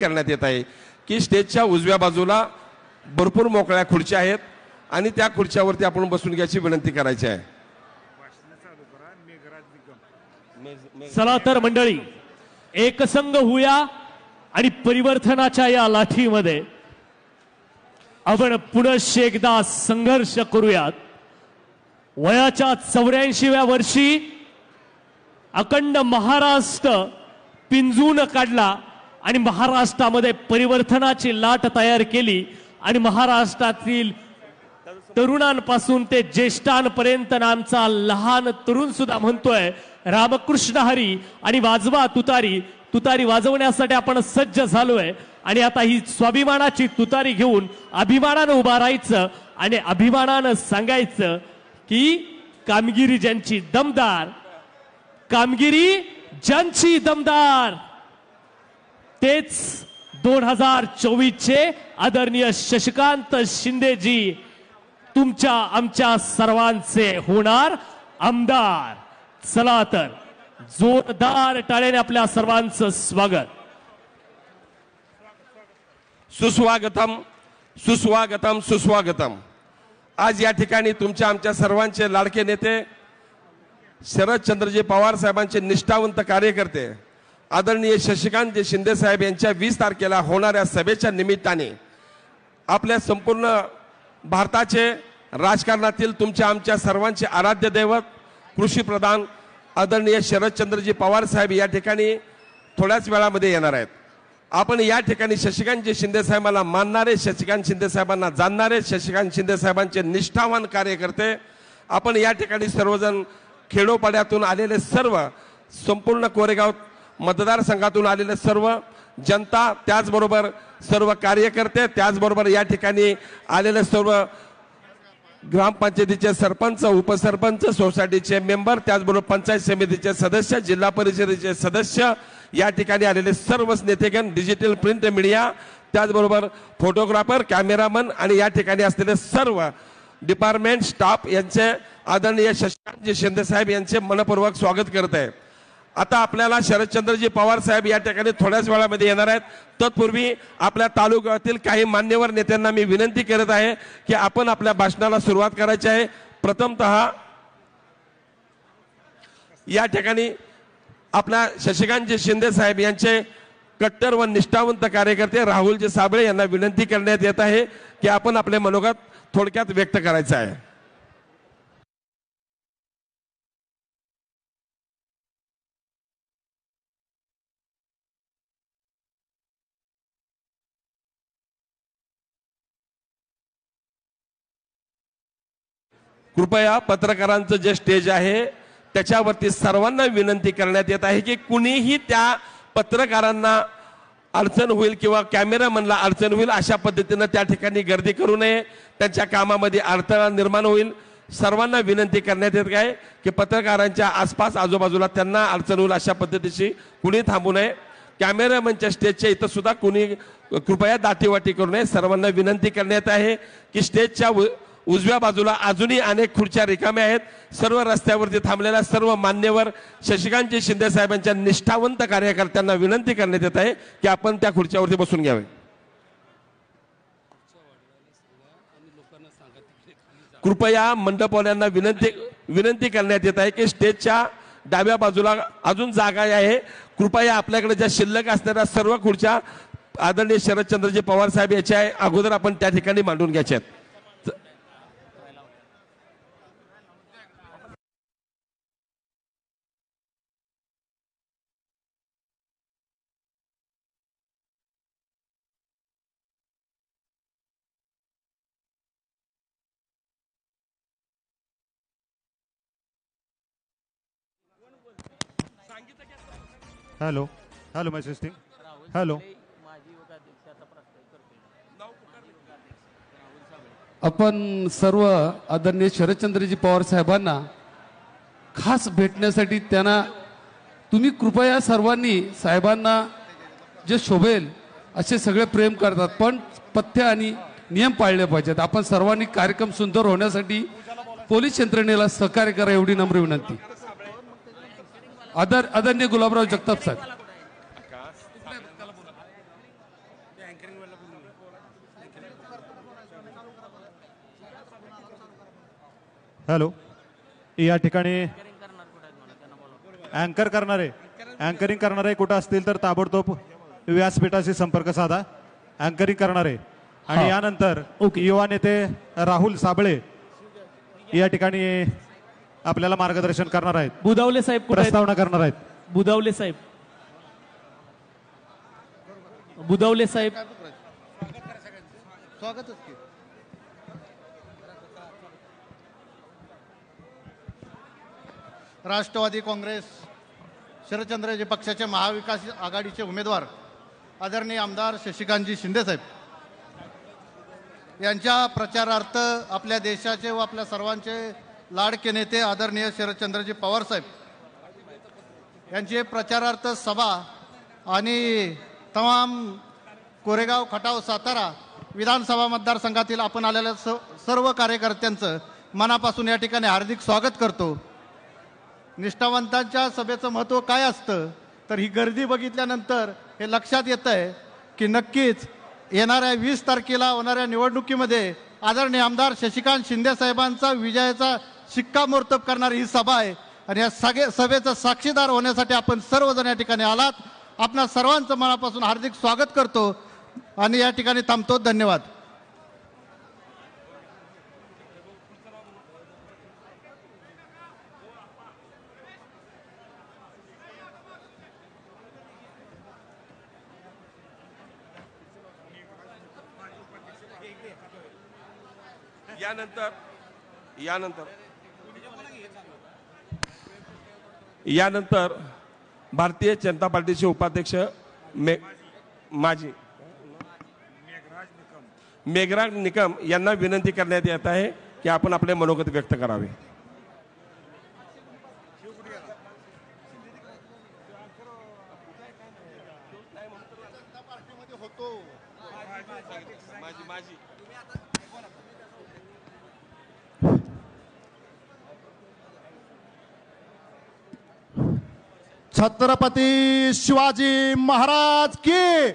करण्यात येत आहे की स्टेजच्या उजव्या बाजूला भरपूर मोकळ्या खुर्च्या आहेत आणि त्या खुर्च्यावरती आपण बसून घ्यायची विनंती करायची आहे। चला तर मंडळी एकसंग होऊया आणि परिवर्तनाच्या या लाठीमध्ये आपण पुनश्च एकदा संघर्ष करूयात। वयाच्या 84व्या वर्षी अखंड महाराष्ट्र पिंजून काढला आणि महाराष्ट्रामध्ये परिवर्तनाची लाट तयार केली आणि महाराष्ट्रातील तरुणांपासून ते ज्येष्ठांपर्यंत आमचा लहान तरुण सुद्धा म्हणतोय रामकृष्ण हरी आणि वाजवा तुतारी। तुतारी वाजवण्यासाठी आपण सज्ज झालोय आणि आता ही स्वाभिमानाची तुतारी घेऊन अभिमानानं उभा राहायचं आणि अभिमानानं सांगायचं की कामगिरी ज्यांची दमदार, कामगिरी ज्यांची दमदार तेच 2024 चे आदरणीय शशिकांत शिंदेजी तुमच्या आमच्या सर्वांचे होणार आमदार। चला तर जोरदार टाळ्याने आपल्या सर्वांचं स्वागत। सुस्वागतम सुस्वागतम सुस्वागतम। आज या ठिकाणी तुमच्या आमच्या सर्वांचे लाडके नेते शरदचंद्रजी पवार साहेबांचे निष्ठावंत कार्यकर्ते आदरणीय शशिकांत शिंदे साहेब यांच्या 20 तारखेला होणाऱ्या सभेच्या निमित्ताने आपल्या संपूर्ण भारताचे राजकारणातील तुमच्या आमच्या सर्वांचे आराध्य दैवत कृषी प्रधान आदरणीय शरदचंद्रजी पवार साहेब या ठिकाणी थोड्याच वेळामध्ये येणार आहेत। आपण या ठिकाणी शशिकांत शिंदे साहेबांना मानणारे, शशिकांत शिंदे साहेबांना जाणणारे, शशिकांत शिंदे साहेबांचे निष्ठावान कार्यकर्ते आपण या ठिकाणी सर्वजण खेडोपाड्यातून आलेले सर्व संपूर्ण कोरेगाव मतदारसंघातून आलेले सर्व जनता, त्याचबरोबर सर्व कार्यकर्ते, त्याचबरोबर या ठिकाणी आलेले सर्व ग्रामपंचायतीचे सरपंच, उपसरपंच, सोसायटीचे मेंबर, त्याचबरोबर पंचायत समितीचे सदस्य, जिल्हा परिषदेचे सदस्य, या ठिकाणी आलेले सर्वच नेतेगण, डिजिटल प्रिंट मीडिया, त्याचबरोबर फोटोग्राफर, कॅमेरामन आणि या ठिकाणी असलेले सर्व डिपार्टमेंट स्टाफ यांचे आदरणीय शशिकांत शिंदे साहेब यांचे मनपूर्वक स्वागत करत आहे। आता आपल्याला शरदचंद्रजी पवार साहेब या ठिकाणी थोड्याच वेळामध्ये येणार आहेत। तत्पूर्वी आपल्या तालुक्यातील काही मान्यवर नेत्यांना मी विनंती करत आहे की आपण आपल्या भाषणाला सुरुवात करायची आहे। प्रथमतः या ठिकाणी आपल्या शशिकांत शिंदे साहेब यांचे कट्टर व निष्ठावंत कार्यकर्ते राहुलजी साबळे यांना विनंती करण्यात येत आहे की आपण आपले मनोगत थोडक्यात व्यक्त करायचं आहे। कृपया पत्रकारांचं जे स्टेज आहे त्याच्यावरती सर्वांना विनंती करण्यात येत आहे की कुणीही त्या पत्रकारांना अडचण होईल किंवा कॅमेरामनला अडचण होईल अशा पद्धतीने त्या ठिकाणी गर्दी करू नये, त्यांच्या कामामध्ये अडथळा निर्माण होईल। सर्वांना विनंती करण्यात येत आहे की पत्रकारांच्या आसपास आजूबाजूला त्यांना अडचण होईल अशा पद्धतीची कुणी थांबू नये। कॅमेरामनच्या स्टेजच्या इथं सुद्धा कुणी कृपया दाटीवाटी करू नये। सर्वांना विनंती करण्यात आहे की स्टेजच्या उजव्या बाजूला अजूनही अनेक खुर्च्या रिकाम्या आहेत। सर्व रस्त्यावरती थांबलेल्या सर्व मान्यवर शशिकांत शिंदे साहेबांच्या निष्ठावंत कार्यकर्त्यांना विनंती करण्यात येत आहे की आपण त्या खुर्च्यावरती बसून घ्यावे। कृपया मंडपवाल्यांना विनंती करण्यात येत आहे की स्टेजच्या डाव्या बाजूला अजून जागा आहे। कृपया आपल्याकडे ज्या शिल्लक असणाऱ्या सर्व खुर्च्या आदरणीय शरदचंद्रजी पवार साहेब याच्या अगोदर आपण त्या ठिकाणी मांडून घ्यायच्या आहेत। हेलो हेलो माय सिस्टिंग हेलो। आपण सर्व आदरणीय शरदचंद्रजी पवार साहेबांना खास भेटण्यासाठी त्यांना तुम्ही कृपया सर्वांनी साहेबांना जे शोभेल असे सगळे प्रेम करतात, पण पथ्य आणि नियम पाळले पाहिजेत। आपण सर्वांनी कार्यक्रम सुंदर होण्यासाठी पोलीस यंत्रणेला सहकार्य करा एवढी नम्र विनंती। आदरणीय गुलाबराव जगताप साहेब। हॅलो, या ठिकाणी अँकर करणारे अँकरिंग करणारे कुठं असतील तर ताबडतोब व्यासपीठाशी संपर्क साधा. अँकरिंग करणारे आणि यानंतर युवा नेते राहुल साबळे या ठिकाणी आपल्याला मार्गदर्शन करणार आहेत. बुदावले साहेब कुठे आहेत? प्रस्तावना करणार आहेत. बुदावले साहेब, बुदावले साहेब. स्वागतच की. राष्ट्रवादी काँग्रेस शरदचंद्रजी पक्षाचे महाविकास आघाडीचे उमेदवार आदरणीय आमदार शशिकांतजी शिंदेसाहेब यांच्या प्रचारार्थ आपल्या देशाचे व आपल्या सर्वांचे लाडके नेते आदरणीय शरदचंद्रजी पवारसाहेब यांची प्रचारार्थ सभा आणि तमाम कोरेगाव खटाव सातारा विधानसभा मतदारसंघातील आपण आलेल्या सर्व कार्यकर्त्यांचं मनापासून या ठिकाणी हार्दिक स्वागत करतो. निष्ठावंतांच्या सभेचं महत्त्व काय असतं तर ही गर्दी बघितल्यानंतर हे लक्षात येतं आहे की नक्कीच येणाऱ्या 20 तारखेला होणाऱ्या निवडणुकीमध्ये आदरणीय आमदार शशिकांत शिंदे साहेबांचा विजयाचा शिक्कामोर्तब करणारी ही सभा आहे आणि या सभेचा साक्षीदार होण्यासाठी आपण सर्वजण या ठिकाणी आलात. आपणा सर्वांचं मनापासून हार्दिक स्वागत करतो आणि या ठिकाणी थांबतो. धन्यवाद. यानंतर भारतीय जनता पार्टीचे उपाध्यक्ष मेघराज निकम यांना विनंती करण्यात येत आहे की आपण आपले मनोगत व्यक्त करावे. छत्रपती शिवाजी महाराज की,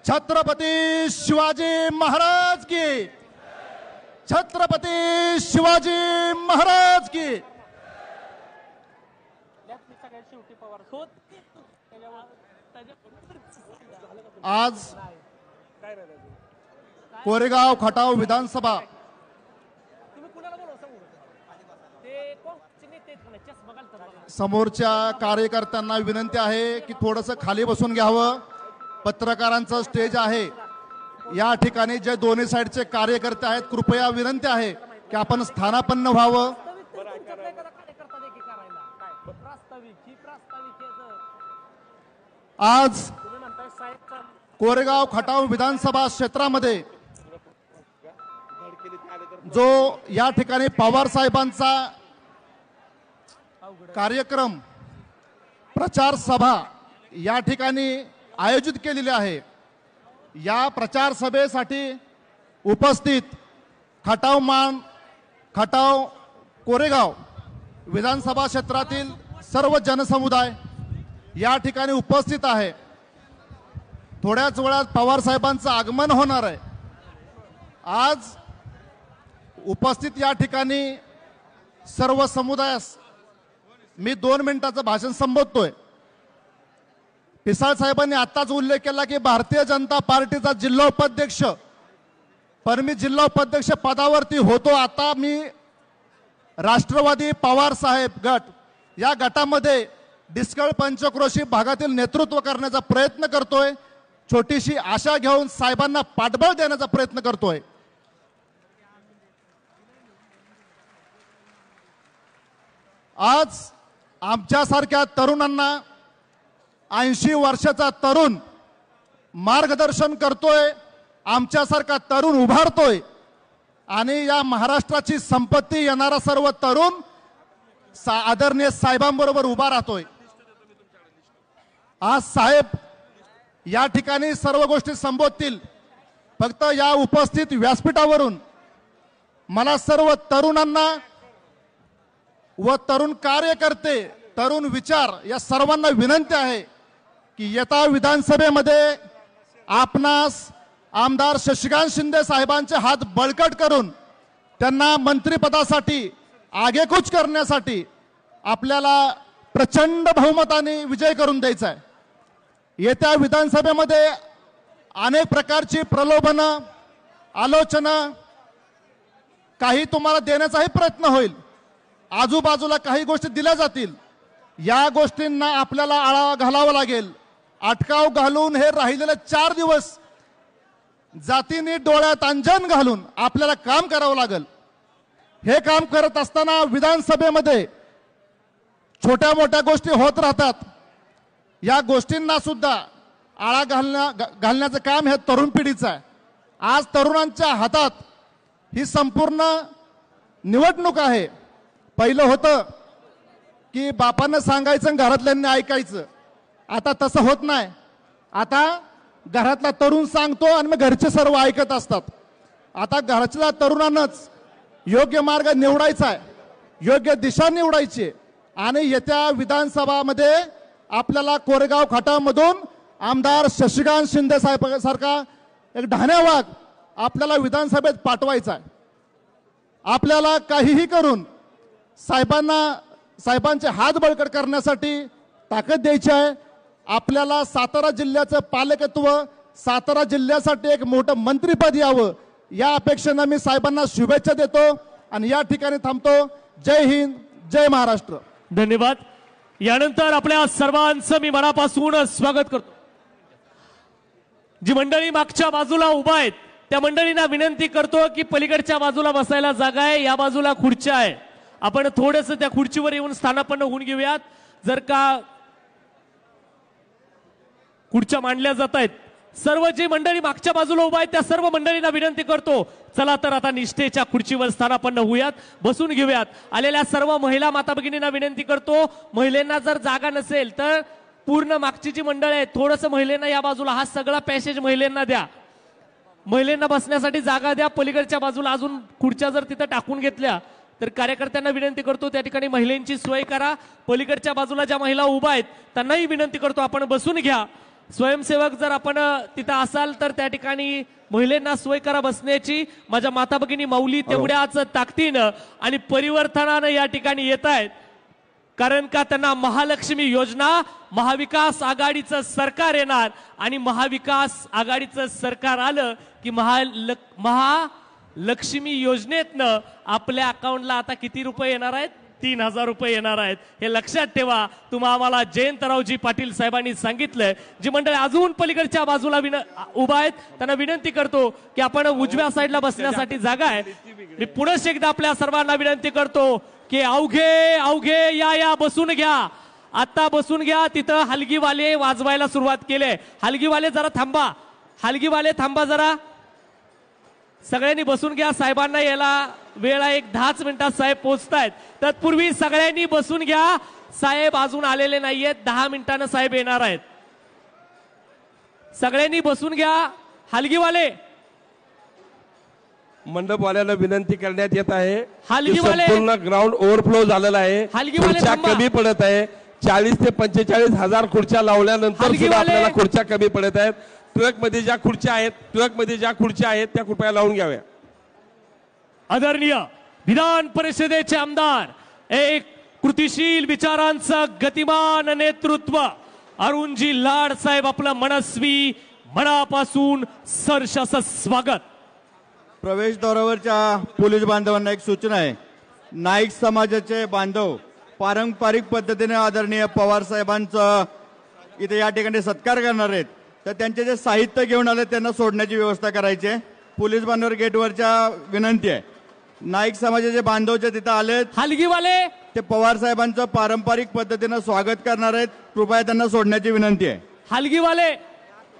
छत्रपती शिवाजी महाराज की, छत्रपती शिवाजी महाराज की. आज कोरेगाव खटाव विधानसभा समोरच्या कार्यकर्त्यांना विनंती आहे की थोडंसं खाली बसून घ्यावं. पत्रकारांचं स्टेज आहे या ठिकाणी. जे दोन्ही साईडचे कार्यकर्ते आहेत कृपया विनंती आहे की आपण स्थानापन्न व्हावं. आज कोरेगाव खटाव विधानसभा क्षेत्रामध्ये जो या ठिकाणी पवार साहेबांचा कार्यक्रम प्रचार सभा या ठिकाणी आयोजित केलेली आहे. या प्रचार सभेसाठी उपस्थित खटाव मान, खटाव कोरेगाव विधानसभा क्षेत्रातील सर्व जनसमुदाय या ठिकाणी उपस्थित आहे. थोड्याच वेळात पवार साहेबांचं आगमन होणार आहे. आज उपस्थित या ठिकाणी सर्व समुदायास मी 2 मिनिटाचं भाषण संबोधतोय. पिसाळ साहेबांनी आताच उल्लेख केला की भारतीय जनता पार्टीचा जिल्हा उपाध्यक्ष, पण मी जिल्हा उपाध्यक्ष पदावरती होतो. आता मी राष्ट्रवादी पवार साहेब गट या गटामध्ये डिस्कळ पंचक्रोशी भागातील नेतृत्व करण्याचा प्रयत्न करतोय. छोटीशी आशा घेऊन साहेबांना पाठबळ देण्याचा प्रयत्न करतोय. आज आमच्यासारख्या तरुणांना 80 वर्षाचा तरुण मार्गदर्शन करतोय. आमच्यासारखा तरुण उभारतोय आणि या महाराष्ट्राची संपत्ती येणारा सर्व तरुण आदरणीय साहेबांबरोबर उभा राहतोय. आज साहेब या ठिकाणी सर्व गोष्टी संबोधतील. फक्त या उपस्थित व्यासपीठावरून मला सर्व तरुणांना व तरुण कार्यकर्ते, तरुण विचार या सर्वांना विनंती आहे की येत्या विधानसभेमध्ये आपणास आमदार शशिकांत शिंदे साहेबांचे हात बळकट करून त्यांना मंत्रिपदासाठी आगेकूच करण्यासाठी आपल्याला प्रचंड बहुमताने विजय करून द्यायचा आहे. येत्या विधानसभेमध्ये अनेक प्रकारची प्रलोभनं, आलोचना, काही तुम्हाला देण्याचाही प्रयत्न होईल. आजूबाजूला काही गोष्टी दिल्या जातील. या गोष्टींना आपल्याला आळा घालावा लागेल. अटकाव घालून हे राहिलेले 4 दिवस जातीने डोळ्यात अंजन घालून आपल्याला काम करावं लागेल. हे काम करत असताना विधानसभेमध्ये छोट्या मोठ्या गोष्टी होत राहतात. या गोष्टींना सुद्धा आळा घालण्याचं काम हे तरुण पिढीचं आहे. आज तरुणांच्या हातात ही संपूर्ण निवडणूक आहे. पहिलं होतं की बापांना सांगायचं आणि घरातल्यांनी ऐकायचं. आता तसं होत नाही. आता घरातला तरुण सांगतो आणि मग घरचे सर्व ऐकत असतात. आता घरच्या तरुणांनाच योग्य मार्ग निवडायचा आहे, योग्य दिशा निवडायची आणि येत्या विधानसभामध्ये आपल्याला कोरेगाव खटावमधून आमदार शशिकांत शिंदे साहेब सारखा एक ढाण्या वाघ आपल्याला विधानसभेत पाठवायचा आहे. आपल्याला काहीही करून साहेबांचे हात बळकट करण्यासाठी ताकद द्यायची आहे. आपल्याला सातारा जिल्ह्याचं पालकत्व, सातारा जिल्ह्यासाठी एक मोठं मंत्रिपद यावं या अपेक्षेनं मी साहेबांना शुभेच्छा देतो आणि या ठिकाणी थांबतो. जय हिंद, जय महाराष्ट्र. धन्यवाद. यानंतर आपल्या सर्वांचं मी मनापासून स्वागत करतो. जी मंडळी मागच्या बाजूला उभा आहेत त्या मंडळींना विनंती करतो की पलीकडच्या बाजूला बसायला जागा आहे, या बाजूला खुर्च्या आहे. आपण थोडंसं त्या खुर्चीवर येऊन स्थानापन्न होऊन घेऊयात. जर का खुर्च्या मांडल्या जात आहेत, सर्व जी मंडळी मागच्या बाजूला उभा आहेत त्या सर्व मंडळींना विनंती करतो, चला तर आता निष्ठेच्या खुर्चीवर स्थानापन्न होऊयात, बसून घेऊयात. आलेल्या सर्व महिला माता भगिनींना विनंती करतो, महिलांना जर जागा नसेल तर पूर्ण मागची जी मंडळ आहे थोडंसं महिलांना या बाजूला, हा सगळा पॅसेज महिलांना द्या, महिलांना बसण्यासाठी जागा द्या. पलीकडच्या बाजूला अजून खुर्च्या जर तिथं टाकून घेतल्या तर कार्यकर्त्यांना विनंती करतो त्या ठिकाणी महिलांची सोय करा. पलीकडच्या बाजूला ज्या महिला उभा आहेत त्यांनाही विनंती करतो आपण बसून घ्या. स्वयंसेवक जर आपण तिथं असाल तर त्या ठिकाणी महिलांना सोय करा बसण्याची. माझ्या माता भगिनी माऊली तेवढ्याच ताकदीनं आणि परिवर्तनानं या ठिकाणी येत आहेत, कारण का त्यांना महालक्ष्मी योजना, महाविकास आघाडीचं सरकार येणार आणि महाविकास आघाडीचं सरकार आलं की महालक्ष्मी योजनेतनं आपल्या अकाउंटला आता किती रुपये येणार आहेत? 3000 रुपये येणार आहेत. हे लक्षात ठेवा. तुम्हा आम्हाला जयंतरावजी पाटील साहेबांनी सांगितलंय. जी मंडळी अजून पलीकडच्या बाजूला उभा आहेत त्यांना विनंती करतो की आपण उजव्या साईडला बसण्यासाठी जागा आहे. मी पुन्हा एकदा आपल्या सर्वांना विनंती करतो की अवघे या बसून घ्या. आता बसून घ्या. तिथं हलगीवाले वाजवायला सुरुवात केले. हलगीवाले जरा थांबा, हलगीवाले थांबा जरा. सगळ्यांनी बसून घ्या. साहेबांना यायला वेळ आहे, 10 मिनिटात साहेब पोहोचतायत. तत्पूर्वी सगळ्यांनी बसून घ्या. साहेब अजून आलेले नाहीयेत, 10 मिनिटांना साहेब येणार आहेत. सगळ्यांनी बसून घ्या. हलगीवाले, मंडपवाल्याला विनंती करण्यात येत आहे. हलगीवाले, संपूर्ण ग्राउंड ओव्हरफ्लो झालेला आहे. हलगीवाले खुर्च्या थांबा. कमी पडत आहे. 40 ते 45 हजार खुर्च्या लावल्यानंतर सुद्धा आपल्याला खुर्च्या कमी पडत आहेत. ट्रक मध्ये ज्या खुर्च्या आहेत त्या कृपया लावून घ्याव्या. आदरणीय विधान परिषदेचे आमदार, एक कृतिशील विचारांचं गतिमान नेतृत्व, अरुणजी लाड साहेब, आपलं मनस्वी मनापासून सहर्ष असं स्वागत. प्रवेशद्वारावरच्या पोलीस बांधवांना एक सूचना आहे. नाईक समाजाचे बांधव पारंपरिक पद्धतीने आदरणीय पवार साहेबांचं इथे या ठिकाणी सत्कार करणार आहेत, तर त्यांचे जे साहित्य घेऊन आले त्यांना सोडण्याची व्यवस्था करायची आहे. पोलीस बांधव गेटवरच्या विनंती आहे. नाईक समाजाचे बांधव जे तिथं आलेत, हलगीवाले, ते पवार साहेबांचं पारंपरिक पद्धतीनं स्वागत करणार आहेत. कृपया त्यांना सोडण्याची विनंती आहे.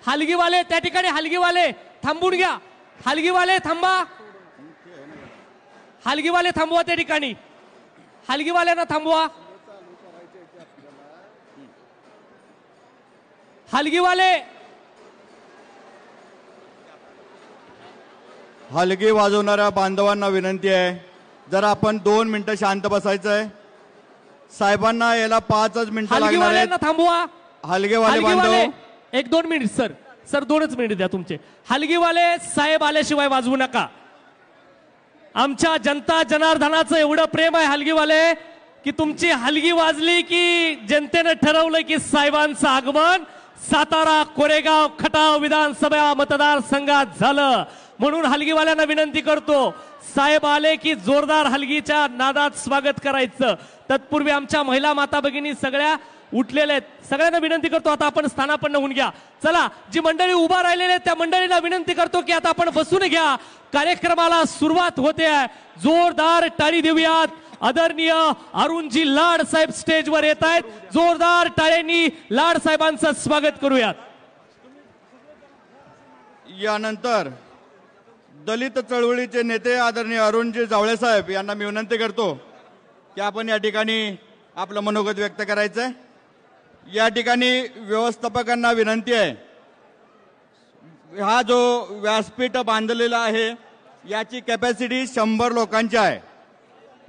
हलगीवाले त्या ठिकाणी, हलगीवाले थांबून घ्या. हलगीवाले थांबा. हलगीवाले थांबवा त्या ठिकाणी. हलगीवाल्यांना थांबवा. हलगीवाले, हलगी वाजवणाऱ्या बांधवांना विनंती आहे, जरा आपण 2 मिनिटं शांत बसायचं आहे. साहेबांना याला 5च मिनिटं लागणार आहेत. थांबवा. हलगेवाले बांधव, 1-2 मिनिट सर. सर 2च मिनिट द्या तुमचे. हलगीवाले साहेब आल्याशिवाय वाजवू नका. आमच्या जनता जनार्दनाचं एवढं प्रेम आहे हलगीवाले की तुमची हलगी वाजली की जनतेनं ठरवलं की साहेबांचं आगमन सातारा कोरेगाव खटाव विधानसभा मतदारसंघात झालं. म्हणून हलगीवाल्यांना विनंती करतो, साहेब आले की जोरदार हलगीच्या नादात स्वागत करायचं. तत्पूर्वी आमच्या महिला माता भगिनी सगळ्या उठलेल्या आहेत, सगळ्यांना विनंती करतो आता आपण स्थानापन्न होऊन घ्या. चला, जी मंडळी उभा राहिलेली आहेत त्या मंडळींना विनंती करतो की आता आपण बसून घ्या. कार्यक्रमाला सुरुवात होते आहे. जोरदार टाळी देऊयात. आदरणीय अरुणजी लाड साहेब स्टेजवर येत आहेत. जोरदार टाळ्यांनी लाड साहेबांचं स्वागत करूयात. यानंतर दलित चळवळीचे नेते आदरणीय अरुणजी जावळे साहेब यांना मी विनंती करतो की आपण या ठिकाणी आपलं मनोगत व्यक्त करायचंय. या ठिकाणी व्यवस्थापकांना विनंती आहे, हा जो व्यासपीठ बांधलेला आहे याची कॅपॅसिटी 100 लोकांची आहे.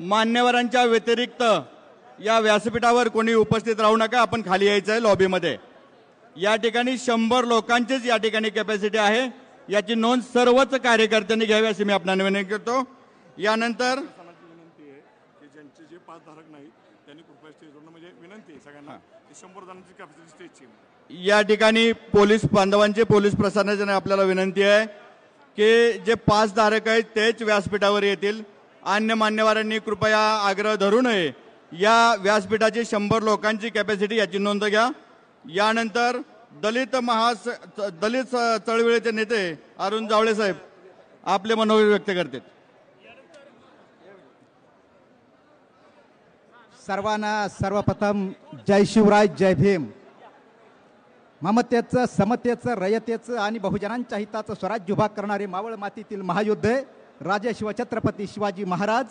मान्यवरांच्या व्यतिरिक्त या व्यासपीठावर कोणी उपस्थित राहू नका, आपण खाली यायचं आहे लॉबीमध्ये. या ठिकाणी 100 लोकांचीच या ठिकाणी कॅपॅसिटी आहे, याची नोंद सर्वच कार्यकर्त्यांनी घ्यावी अशी मी आपल्याला विनंती करतो. यानंतर ज्यांचे जे 5 धारक नाहीत त्यांनी कृपया स्टेजवर, म्हणजे विनंती आहे सगळ्यांना 100 जणांची कॅपॅसिटी स्टेजची. या ठिकाणी पोलीस बांधवांचे, पोलीस प्रशासनाने आपल्याला विनंती आहे की जे 5 धारक आहेत तेच व्यासपीठावर येतील. अन्य मान्यवरांनी कृपया आग्रह धरू नये. या व्यासपीठाची 100 लोकांची कॅपॅसिटी याची नोंद घ्या. यानंतर दलित चळवळीचे नेते अरुण जावळे साहेब आपले मनोगत व्यक्त करतात. सर्वांना सर्वप्रथम जय शिवराय, जय भीम. ममतेचं, समतेचं, रयतेचं आणि बहुजनांच्या हिताचं स्वराज्य उभा करणारे मावळ मातीतील महायोद्धे राजे शिवछत्रपती शिवाजी महाराज,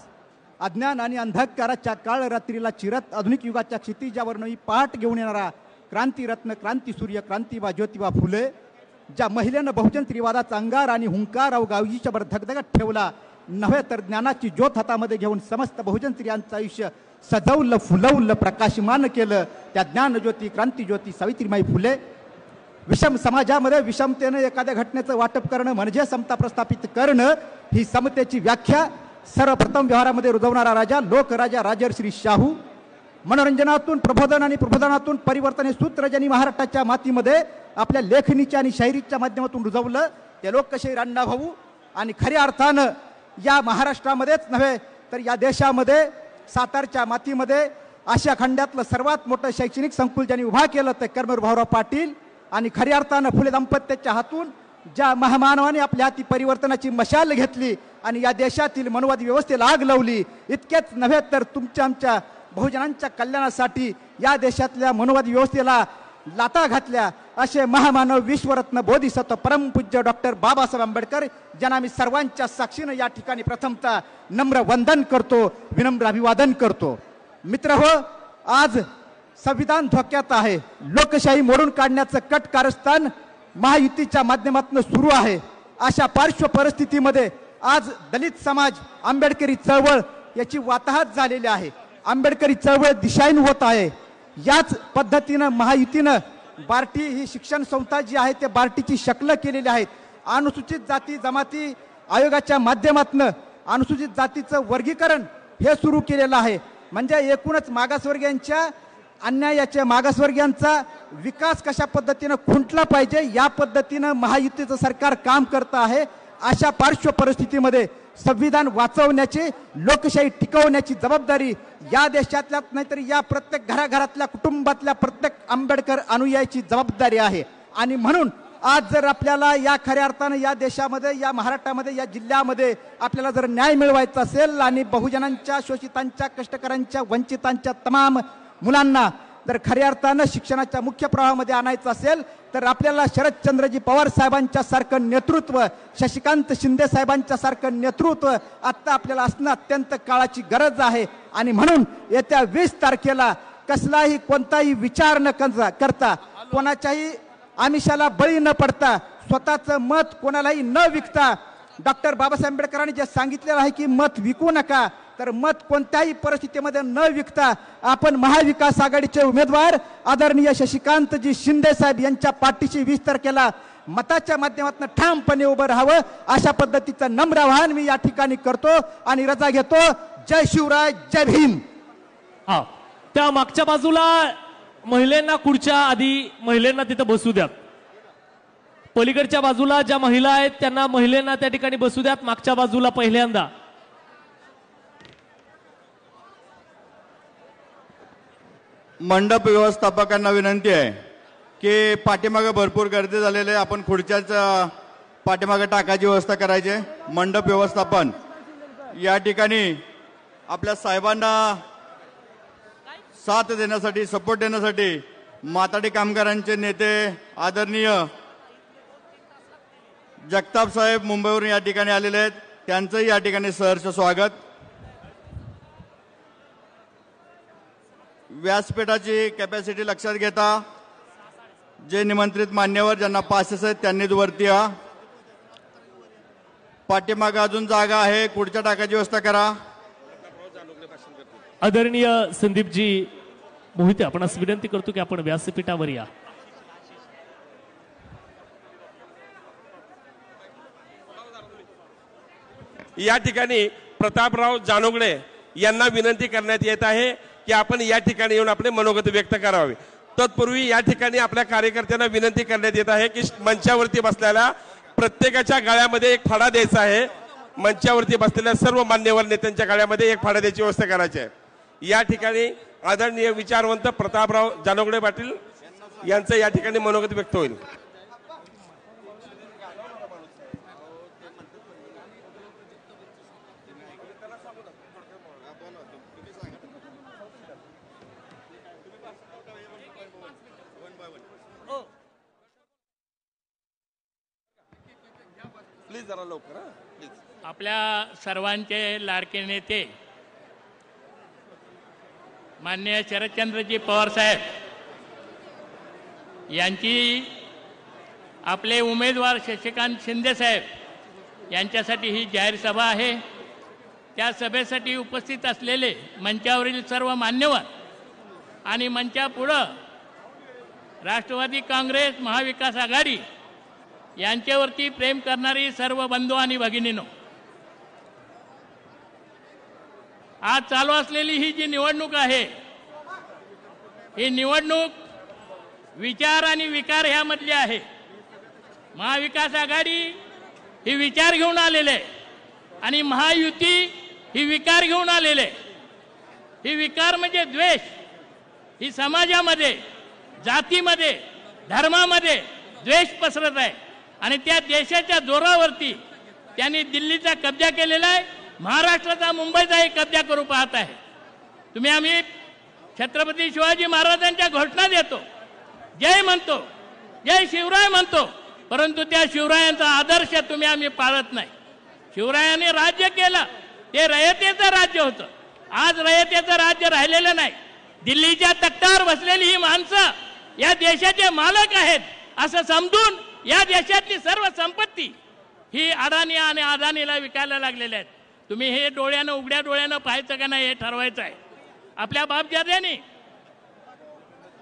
अज्ञान आणि अंधकाराच्या काळ रात्रीला चिरत आधुनिक युगाच्या क्षितिजावर नवी पहाट घेऊन येणारा क्रांतीरत्न, क्रांतीसूर्य, क्रांतिबा ज्योतिबा फुले, ज्या महिलेनं बहुजन त्रिवादाचा अंगार आणि हुंकार गावजीच्या वर धगधगत ठेवला, नव्हे तर ज्ञानाची ज्योत हातामध्ये घेऊन समस्त बहुजन स्त्रियांचं आयुष्य सजवलं, फुलवलं, प्रकाशमान केलं, त्या ज्ञानज्योती, क्रांतीज्योती सावित्रीबाई फुले. विषम समाजामध्ये विषमतेनं एखाद्या घटनेचं वाटप करणं म्हणजे समता प्रस्थापित करणं, ही समतेची व्याख्या सर्वप्रथम व्यवहारामध्ये रुजवणारा राजा, लोकराजा राजर्षी शाहू. मनोरंजनातून प्रबोधन आणि प्रबोधनातून परिवर्तन हे सूत्र ज्यांनी महाराष्ट्राच्या मातीमध्ये आपल्या लेखणीच्या आणि शाहिरीच्या माध्यमातून रुजवलं, ते लोकशाहीर अण्णाभाऊ. आणि खऱ्या अर्थानं या महाराष्ट्रामध्येच नव्हे तर या देशामध्ये सातारच्या मातीमध्ये आशिया खंडातलं सर्वात मोठं शैक्षणिक संकुल ज्यांनी उभा केलं ते कर्मवीर भाऊराव पाटील. आणि खऱ्या अर्थानं फुले दाम्पत्याच्या हातून ज्या महामानवाने आपल्या हाती परिवर्तनाची मशाल घेतली आणि या देशातील मनोवादी व्यवस्थेला आग लावली, इतकेच नव्हे तर तुमच्या आमच्या बहुजनांच्या कल्याणासाठी या देशातल्या मनोवादी व्यवस्थेला लाता घातल्या, असे महामानव विश्वरत्न बोधिसत्व परमपूज्य डॉक्टर बाबासाहेब आंबेडकर ज्यांना मी सर्वांच्या साक्षीनं या ठिकाणी प्रथमतः नम्र वंदन करतो, विनम्र अभिवादन करतो. मित्रहो, आज संविधान धोक्यात आहे. लोकशाही मोडून काढण्याचं कट कारस्थान महायुतीच्या माध्यमातून सुरू आहे. अशा पार्श्व परिस्थितीमध्ये आज दलित समाज, आंबेडकरी चळवळ याची वाताहत झालेली आहे. आंबेडकरी चळवळ दिशाहीन होत आहे. याच पद्धतीनं महायुतीनं बार्टी ही शिक्षण संस्था जी आहे ते बार्टीची शक्ल केलेली आहेत. अनुसूचित जाती जमाती आयोगाच्या माध्यमातून अनुसूचित जातीचं वर्गीकरण हे सुरू केलेलं आहे. म्हणजे एकूणच मागासवर्गीयांच्या अन्यायाच्या, मागासवर्गीयांचा विकास कशा पद्धतीनं खुंटला पाहिजे या पद्धतीनं महायुतीचं सरकार काम करत आहे. अशा पार्श्व परिस्थितीमध्ये संविधान वाचवण्याची, लोकशाही टिकवण्याची जबाबदारी या देशातल्या नाहीतरी या प्रत्येक घराघरातल्या कुटुंबातल्या प्रत्येक आंबेडकर अनुयायाची जबाबदारी आहे. आणि म्हणून आज जर आपल्याला या खऱ्या अर्थानं या देशामध्ये, या महाराष्ट्रामध्ये, या जिल्ह्यामध्ये आपल्याला जर न्याय मिळवायचा असेल आणि बहुजनांच्या, शोषितांच्या, कष्टकऱ्यांच्या, वंचितांच्या तमाम मुलांना जर खऱ्या अर्थानं शिक्षणाच्या मुख्य प्रवाहामध्ये आणायचं असेल तर आपल्याला शरदचंद्रजी पवार साहेबांच्या सारखं नेतृत्व, शशिकांत शिंदे साहेबांच्या सारखं नेतृत्व आता आपल्याला असणं अत्यंत काळाची गरज आहे. आणि म्हणून येत्या 20 तारखेला कसलाही कोणताही विचार न करता, कोणाच्याही आमिषाला बळी न पडता, स्वतःचं मत कोणालाही न विकता, डॉक्टर बाबासाहेब आंबेडकरांनी जे सांगितलेलं आहे की मत विकू नका, तर मत कोणत्याही परिस्थितीमध्ये न विकता आपण महाविकास आघाडीचे उमेदवार आदरणीय शशिकांतजी शिंदे साहेब यांच्या पाठीशी 20 तारखेला मताच्या माध्यमातून ठामपणे उभं राहावं अशा पद्धतीचं नम्र आवाहन मी या ठिकाणी करतो आणि रजा घेतो. जय शिवराय, जय भीम. हा, त्या मागच्या बाजूला महिलांना खुर्च्या आधी महिलांना तिथं बसू द्यात. पलीकडच्या बाजूला ज्या महिला आहेत त्यांना महिलांना त्या ठिकाणी बसू द्यात. मागच्या बाजूला पहिल्यांदा मंडप व्यवस्थापकांना विनंती आहे की पाठीमागे भरपूर गर्दी झालेली आहे, आपण खुर्च्याच्या पाठीमागे टाकायची व्यवस्था करायची. मंडप व्यवस्थापन या ठिकाणी आपल्या साहेबांना साथ देण्यासाठी, सपोर्ट देण्यासाठी माथाडी कामगारांचे नेते आदरणीय जगताप साहेब मुंबईवरून या ठिकाणी आलेले आहेत, त्यांचंही या ठिकाणी सहर्ष स्वागत. व्यासपीठाची कॅपॅसिटी लक्षात घेता जे निमंत्रित मान्यवर ज्यांना पासेस आहेत त्यांनीच वरती या. पाठीमागे अजून जागा आहे, खुर्च्या टाकायची व्यवस्था करा. आदरणीय संदीपजी मोहिते आपणास विनंती करतो की आपण व्यासपीठावर या. या ठिकाणी प्रतापराव जानोगडे यांना विनंती करण्यात येत आहे की आपण या ठिकाणी येऊन आपले मनोगत व्यक्त करावे. तत्पूर्वी या ठिकाणी आपल्या कार्यकर्त्यांना विनंती करण्यात येत आहे की मंचावरती बसलेल्या प्रत्येकाच्या गळ्यामध्ये एक फाडा द्यायचा आहे. मंचावरती बसलेल्या सर्व मान्यवर नेत्यांच्या गळ्यामध्ये एक फाडा द्यायची व्यवस्था करायची आहे. या ठिकाणी आदरणीय विचारवंत प्रतापराव जानोगडे पाटील यांचं या ठिकाणी मनोगत व्यक्त होईल. प्लीज जरा लवकर. आपल्या सर्वांचे लाडके नेते माननीय शरदचंद्रजी पवार साहेब यांची आपले उमेदवार शशिकांत शिंदे साहेब यांच्यासाठी ही जाहीर सभा आहे. त्या सभेसाठी उपस्थित असलेले मंचावरील सर्व मान्यवर आणि मंचापुढं राष्ट्रवादी काँग्रेस महाविकास आघाडी यांच्यावरती प्रेम करणारी सर्व बंधू आणि भगिनींनो, आज चालू असलेली ही जी निवडणूक आहे ही निवडणूक विचार आणि विकार ह्यामधली आहे. महाविकास आघाडी ही विचार घेऊन आलेले आहे आणि महायुती ही विकार घेऊन आलेले. ही विकार म्हणजे द्वेष. ही समाजामध्ये, जातीमध्ये, धर्मामध्ये द्वेष पसरत आहे आणि त्या देशाच्या जोरावरती त्यांनी दिल्लीचा कब्जा केलेला आहे, महाराष्ट्राचा, मुंबईचाही कब्जा करू पाहत आहे. तुम्ही आम्ही छत्रपती शिवाजी महाराजांच्या घोषणा देतो, जय म्हणतो, जय शिवराय म्हणतो, परंतु त्या शिवरायांचा आदर्श तुम्ही आम्ही पाळत नाही. शिवरायांनी राज्य केलं ते रयतेचं राज्य होतं. आज रयतेचं राज्य राहिलेलं नाही. दिल्लीच्या तख्तावर बसलेली ही माणसं या देशाचे मालक आहेत असं समजून या देशातली सर्व संपत्ती ही अडाणी आणि अदानीला विकायला लागलेल्या आहेत. तुम्ही हे डोळ्यानं, उघड्या डोळ्यानं पाहायचं का नाही हे ठरवायचं आहे. आपल्या बापजाद्यांनी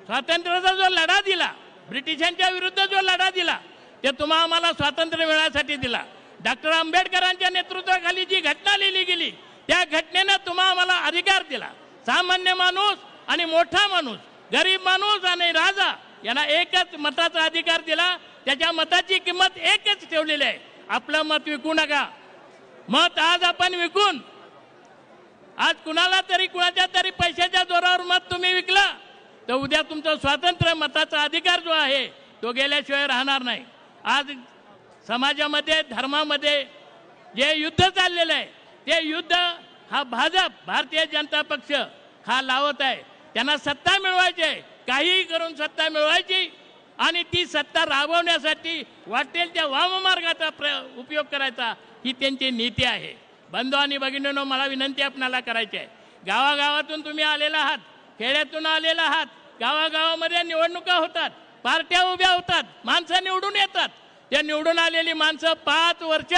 स्वातंत्र्याचा जो लढा दिला, ब्रिटिशांच्या विरुद्ध जो लढा दिला, ते तुम्हा आम्हाला स्वातंत्र्य मिळण्यासाठी दिला. डॉक्टर आंबेडकरांच्या नेतृत्वाखाली जी घटना लिहिली गेली त्या घटनेनं तुम्हा आम्हाला अधिकार दिला. सामान्य माणूस आणि मोठा माणूस, गरीब माणूस आणि राजा यांना एकच मताचा अधिकार दिला. त्याच्या मताची किंमत एकच ठेवलेली आहे. आपलं मत विकू नका. मत आज आपण विकून, आज कुणाला तरी, कुणाच्या तरी पैशाच्या जोरावर मत तुम्ही विकला तर उद्या तुमचं स्वातंत्र्य, मताचा अधिकार जो आहे तो गेल्याशिवाय राहणार नाही. आज समाजामध्ये, धर्मामध्ये जे युद्ध चाललेलं आहे ते युद्ध हा भाजप, भारतीय जनता पक्ष हा लावत आहे. त्यांना सत्ता मिळवायची आहे, काहीही करून सत्ता मिळवायची आणि ती सत्ता राबवण्यासाठी वाटेल त्या वाममार्गाचा उपयोग करायचा, ही त्यांची नीती आहे. बंधू आणि भगिनींनो, मला विनंती आपणाला करायची आहे, गावागावातून तुम्ही आलेला आहात, खेड्यातून आलेला आहात, गावागावामध्ये निवडणुका होतात, पार्ट्या उभ्या होतात, माणसं निवडून येतात. त्या निवडून आलेली माणसं 5 वर्ष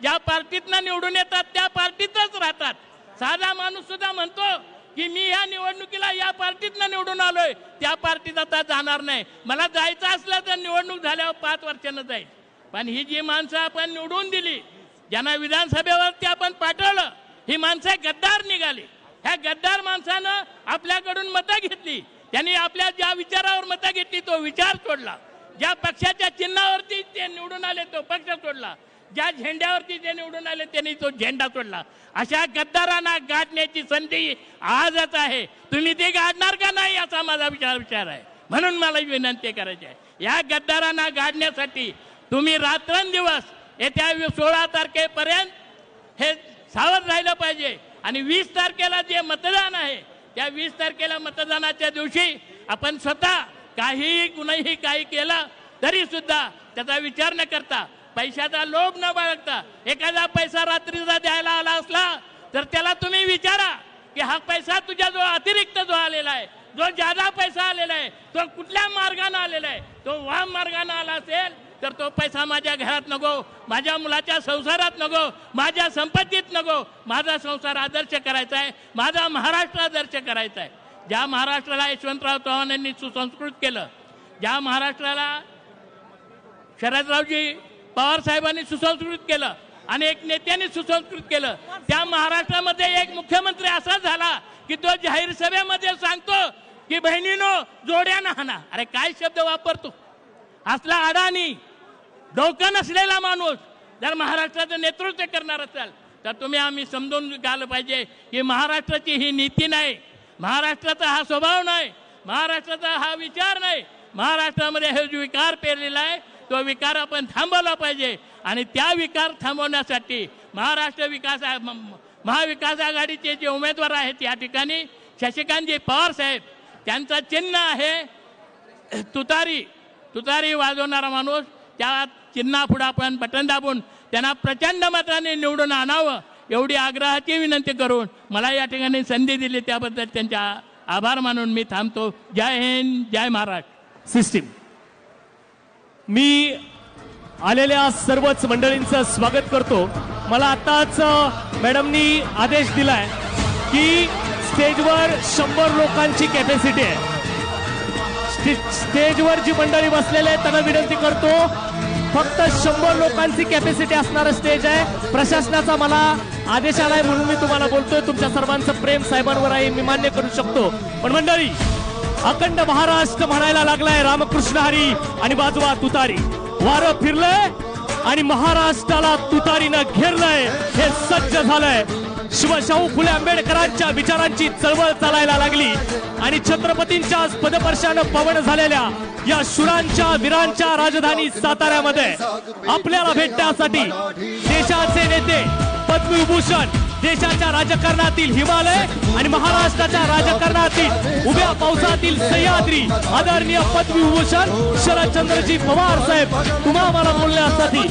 ज्या पार्टीतनं निवडून येतात त्या पार्टीतच राहतात. साधा माणूस सुद्धा म्हणतो की मी या निवडणुकीला या पार्टीतनं निवडून आलोय, त्या पार्टीत आता जाणार नाही. मला जायचं असलं तर निवडणूक झाल्यावर 5 वर्षांना जाईल. पण ही जी माणसं आपण निवडून दिली, ज्यांना विधानसभेवरती आपण पाठवलं, ही माणसं गद्दार निघाली. ह्या गद्दार माणसानं आपल्याकडून मतं घेतली. त्यांनी आपल्या ज्या विचारावर मतं घेतली तो विचार सोडला. ज्या पक्षाच्या चिन्हावरती ते निवडून आले तो पक्ष सोडला. ज्या झेंड्यावरती ते निवडून आले त्यांनी तो झेंडा सोडला. अशा गद्दारांना गाठण्याची संधी आजच आहे. तुम्ही ते गाडणार का नाही असा माझा विचार आहे. म्हणून मला विनंती करायची आहे, या गद्दारांना गाडण्यासाठी तुम्ही रात्रंदिवस येत्या 16 तारखेपर्यंत हे सावध राहिलं पाहिजे. आणि 20 तारखेला जे मतदान आहे त्या 20 तारखेला मतदानाच्या दिवशी आपण स्वतः काही कुणीही काही केलं तरी सुद्धा त्याचा विचार न करता, पैशाचा लोभ न बाळगता, एखादा पैसा रात्रीचा द्यायला आला असला तर त्याला तुम्ही विचारा की हा पैसा तुझ्या जो अतिरिक्त जो आलेला आहे, जो ज्यादा पैसा आलेला आहे तो कुठल्या मार्गाने आलेला आहे. तो वाम मार्गाने आला असेल तर तो पैसा माझ्या घरात नको, माझ्या मुलाच्या संसारात नको, माझ्या संपत्तीत नको. माझा संसार आदर्श करायचा आहे, माझा महाराष्ट्र आदर्श करायचा आहे. ज्या महाराष्ट्राला यशवंतराव चव्हाणांनी सुसंस्कृत केलं, ज्या महाराष्ट्राला शरदरावजी पवार साहेबांनी सुसंस्कृत केलं, अनेक नेत्यांनी सुसंस्कृत केलं, त्या महाराष्ट्रामध्ये एक मुख्यमंत्री असा झाला की तो जाहीर सभेमध्ये सांगतो की बहिणीनो जोड्यानं हाना. अरे काय शब्द वापरतो असला अडाणी डोकं नसलेला माणूस जर महाराष्ट्राचं नेतृत्व करणार असेल तर तुम्ही आम्ही समजून घ्यायला पाहिजे की महाराष्ट्राची ही नीती नाही, महाराष्ट्राचा हा स्वभाव नाही, महाराष्ट्राचा हा विचार नाही. महाराष्ट्रामध्ये हे जो विकार पेरलेला आहे तो विकार आपण थांबवला पाहिजे. आणि त्या विकार थांबवण्यासाठी महाविकास आघाडीचे जे उमेदवार आहेत या ठिकाणी शशिकांतजी पवार साहेब, त्यांचं चिन्ह आहे तुतारी वाजवणारा माणूस. त्या चिन्हापुढे आपण बटन दाबून त्यांना प्रचंड मताने निवडून आणावं एवढी आग्रहाची विनंती करून मला या ठिकाणी संधी दिली त्याबद्दल त्यांचा आभार मानून मी थांबतो. जय हिंद, जय महाराष्ट्र. सिस्टीम मी आलेल्या सर्वच मंडळींचं स्वागत करतो. मला आताच मॅडमनी आदेश दिलाय की स्टेजवर 100 लोकांची कॅपॅसिटी आहे. स्टेजवर जी मंडळी बसलेले आहेत त्यांना विनंती करतो, फक्त 100 लोकांची कॅपॅसिटी असणारं स्टेज आहे. प्रशासनाचा मला आदेश आलाय म्हणून मी तुम्हाला बोलतोय. तुमच्या सर्वांचं प्रेम साहेबांवर आहे मी मान्य करू शकतो, पण मंडळी अखंड महाराष्ट्र म्हणायला लागलाय रामकृष्ण हरी आणि बाजूला तुतारी. वारं फिरलंय आणि महाराष्ट्राला तुतारीनं घेरलंय, हे सज्ज झालंय. शिवशाहू फुले आंबेडकरांच्या विचारांची चळवळ चालायला लागली आणि छत्रपतींच्या पदस्पर्शानं पवन झालेल्या या शूरांच्या वीरांच्या राजधानी साताऱ्यामध्ये आपल्याला भेटण्यासाठी देशाचे नेते, पद्मविभूषण, देशाच्या राजकारणातील हिमालय आणि महाराष्ट्राच्या राजकारणातील उभ्या पावसातील सह्याद्री आदरणीय पद्मविभूषण शरदचंद्रजी पवार साहेब तुम्हा मला बोलण्यासाठी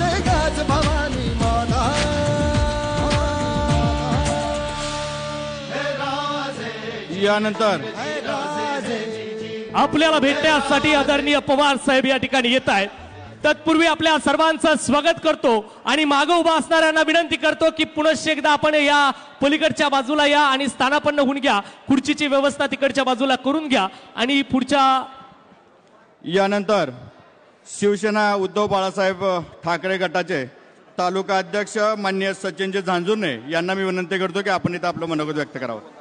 यानंतर आपल्याला भेटण्यासाठी आदरणीय पवार साहेब या ठिकाणी येत आहेत. तत्पूर्वी आपल्या सर्वांचं स्वागत करतो आणि मागे उभा असणाऱ्यांना विनंती करतो की पुनश्च एकदा आपण या पलीकडच्या बाजूला या आणि स्थानापन्न होऊन घ्या. खुर्चीची व्यवस्था तिकडच्या बाजूला करून घ्या आणि पुढच्या. यानंतर शिवसेना उद्धव बाळासाहेब ठाकरे गटाचे तालुका अध्यक्ष माननीय सचिनजी झांजुर्णे यांना मी विनंती करतो की आपण इथं आपलं मनोगत व्यक्त करावं.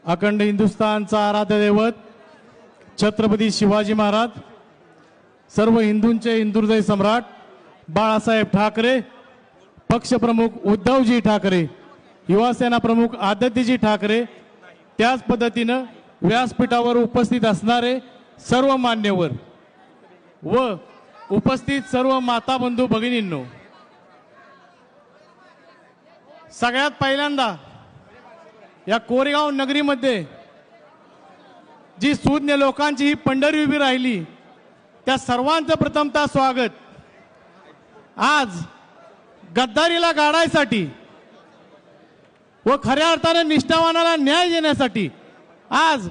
अखंड हिंदुस्थानचा आराध्य दैवत छत्रपती शिवाजी महाराज, सर्व हिंदूंचे हिंदुहृदय सम्राट बाळासाहेब ठाकरे, पक्षप्रमुख उद्धवजी ठाकरे, युवासेना प्रमुख आदित्यजी ठाकरे, त्याच पद्धतीनं व्यासपीठावर उपस्थित असणारे सर्व मान्यवर व उपस्थित सर्व माता बंधू भगिनींनो, सगळ्यात पहिल्यांदा या कोरेगाव नगरीमध्ये जी सुज्ञ लोकांची ही पंढरी उभी राहिली त्या सर्वांचं प्रथमतः स्वागत. आज गद्दारीला गाडायसाठी व खऱ्या अर्थानं निष्ठावानाला न्याय देण्यासाठी आज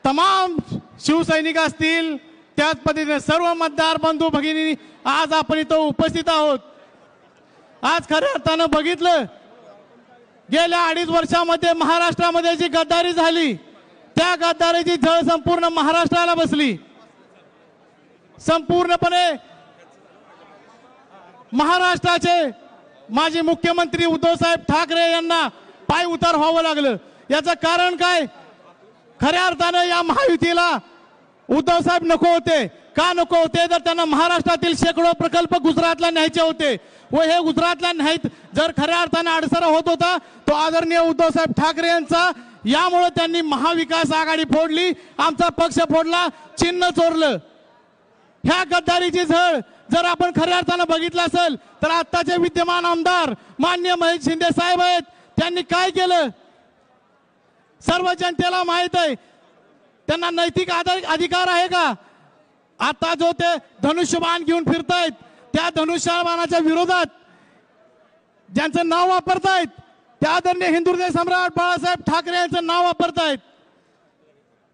तमाम शिवसैनिक असतील, त्याच पद्धतीने सर्व मतदार बंधू भगिनी आज आपण इथं उपस्थित आहोत. आज खऱ्या अर्थानं बघितलं गेल्या 2.5 वर्षामध्ये महाराष्ट्रामध्ये जी गद्दारी झाली त्या गद्दारीची झळ संपूर्ण महाराष्ट्राला बसली. संपूर्णपणे महाराष्ट्राचे माजी मुख्यमंत्री उद्धवसाहेब ठाकरे यांना पाय उतार व्हावं लागलं. याचं कारण काय? खऱ्या अर्थानं या महायुतीला उद्धवसाहेब नको होते. का नको होते? तर त्यांना महाराष्ट्रातील शेकडो प्रकल्प गुजरातला न्यायचे होते व हे गुजरातला नाहीत. जर खऱ्या अर्थानं अडसर होत होता तो आदरणीय उद्धवसाहेब ठाकरे यांचा. यामुळे त्यांनी महाविकास आघाडी फोडली, आमचा पक्ष फोडला, चिन्ह चोरलं. ह्या गद्दारीची झळ जर आपण खऱ्या अर्थानं बघितलं असेल तर आत्ताचे विद्यमान आमदार माननीय महेश शिंदे साहेब आहेत. त्यांनी काय केलं सर्व जनतेला माहित आहे. त्यांना नैतिक अधिकार आहे का? आता जो ते धनुष्यबाण घेऊन फिरतायत त्या धनुष्यबाणाच्या विरोधात ज्यांचं नाव वापरतायत त्या आदरणीय हिंदुहृदय सम्राट बाळासाहेब ठाकरे यांचं नाव वापरतायत.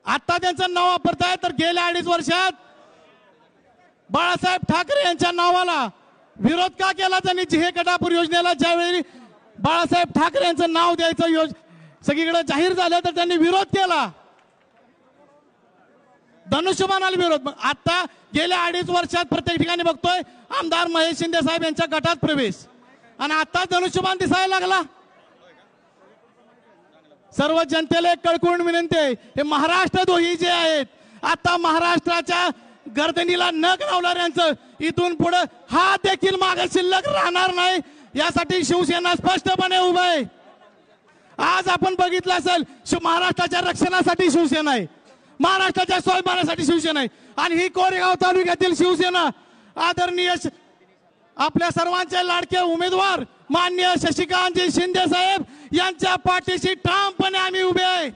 आता त्यांचं नाव वापरतायत तर गेल्या 2.5 वर्षात बाळासाहेब ठाकरे यांच्या नावाला विरोध का केला त्यांनी? जिहे कटापूर योजनेला ज्यावेळी बाळासाहेब ठाकरे यांचं नाव द्यायचं सगळीकडे जाहीर झालं तर त्यांनी विरोध केला, धनुष्यबाणाला विरोध. मग आता गेल्या 2.5 वर्षात प्रत्येक ठिकाणी बघतोय आमदार महेश शिंदे साहेब यांच्या गटात प्रवेश आणि आता धनुष्यबाण दिसायला लागला. सर्व जनतेला एक कळकळून विनंती आहे, हे महाराष्ट्र द्रोही जे आहेत आता महाराष्ट्राच्या गर्दनीला नख लावणाऱ्यांचं इथून पुढे हात देखील मागे शिल्लक राहणार नाही. यासाठी शिवसेना स्पष्टपणे उभा आहे. आज आपण बघितलं असेल महाराष्ट्राच्या रक्षणासाठी शिवसेना आहे, महाराष्ट्राच्या स्वाभिमानासाठी शिवसेना आहे. आणि ही कोरेगाव तालुक्यातील शिवसेना आदरणीय आपल्या सर्वांचे लाडके उमेदवार माननीय शशिकांतजी शिंदे साहेब यांच्या पाठीशी ठामपणे आम्ही उभे आहे.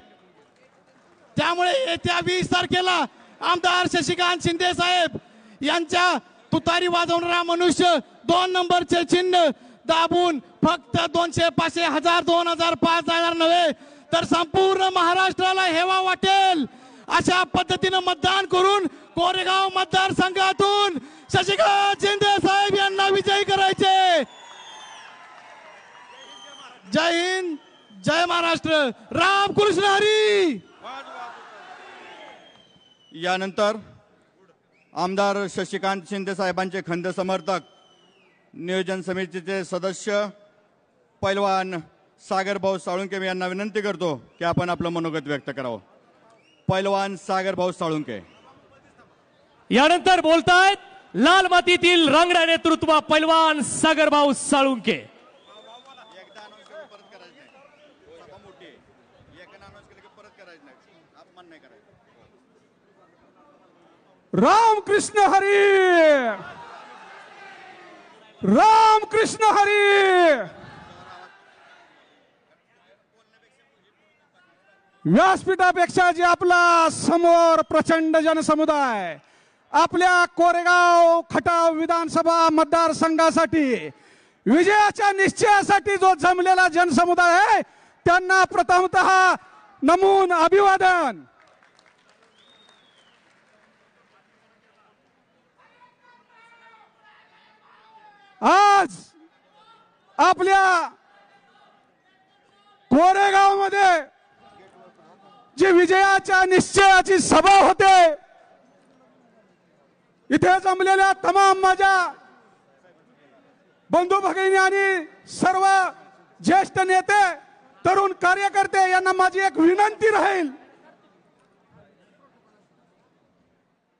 त्यामुळे येत्या 20 तारखेला आमदार शशिकांत शिंदे साहेब यांच्या तुतारी वाजवणारा मनुष्य 2 नंबरचे चिन्ह दाबून फक्त 200, 500, 1000, 2000, 5000 नव्हे तर संपूर्ण महाराष्ट्राला हेवा वाटेल अशा पद्धतीने मतदान करून कोरेगाव मतदारसंघातून शशिकांत शिंदे साहेब यांना विजयी करायचे. जय हिंद, जय महाराष्ट्र, रामकृष्ण हरी. यानंतर आमदार शशिकांत शिंदे साहेबांचे खंद समर्थक नियोजन समितीचे सदस्य पैलवान सागरभाऊ साळुंके यांना विनंती करतो की आपण आपलं मनोगत व्यक्त करावं. पैलवान सागरभाऊ साळुंके. यानंतर बोलतायत लाल मातीतील रांगडा नेतृत्व पैलवान सागरभाऊ साळुंके. रामकृष्ण हरी, रामकृष्ण हरी. व्यासपीठापेक्षा जे आपला समोर प्रचंड जनसमुदाय आपल्या कोरेगाव खटाव विधानसभा मतदारसंघासाठी विजयाच्या निश्चयासाठी जो जमलेला जनसमुदाय आहे त्यांना प्रथमतः नमून अभिवादन. आज आपल्या कोरेगाव मध्ये जी विजयाच्या निश्चयाची सभा होते इथे जमलेल्या तमाम माझ्या बंधू भगिनी आणि सर्व ज्येष्ठ नेते तरुण कार्यकर्ते यांना माझी एक विनंती राहील,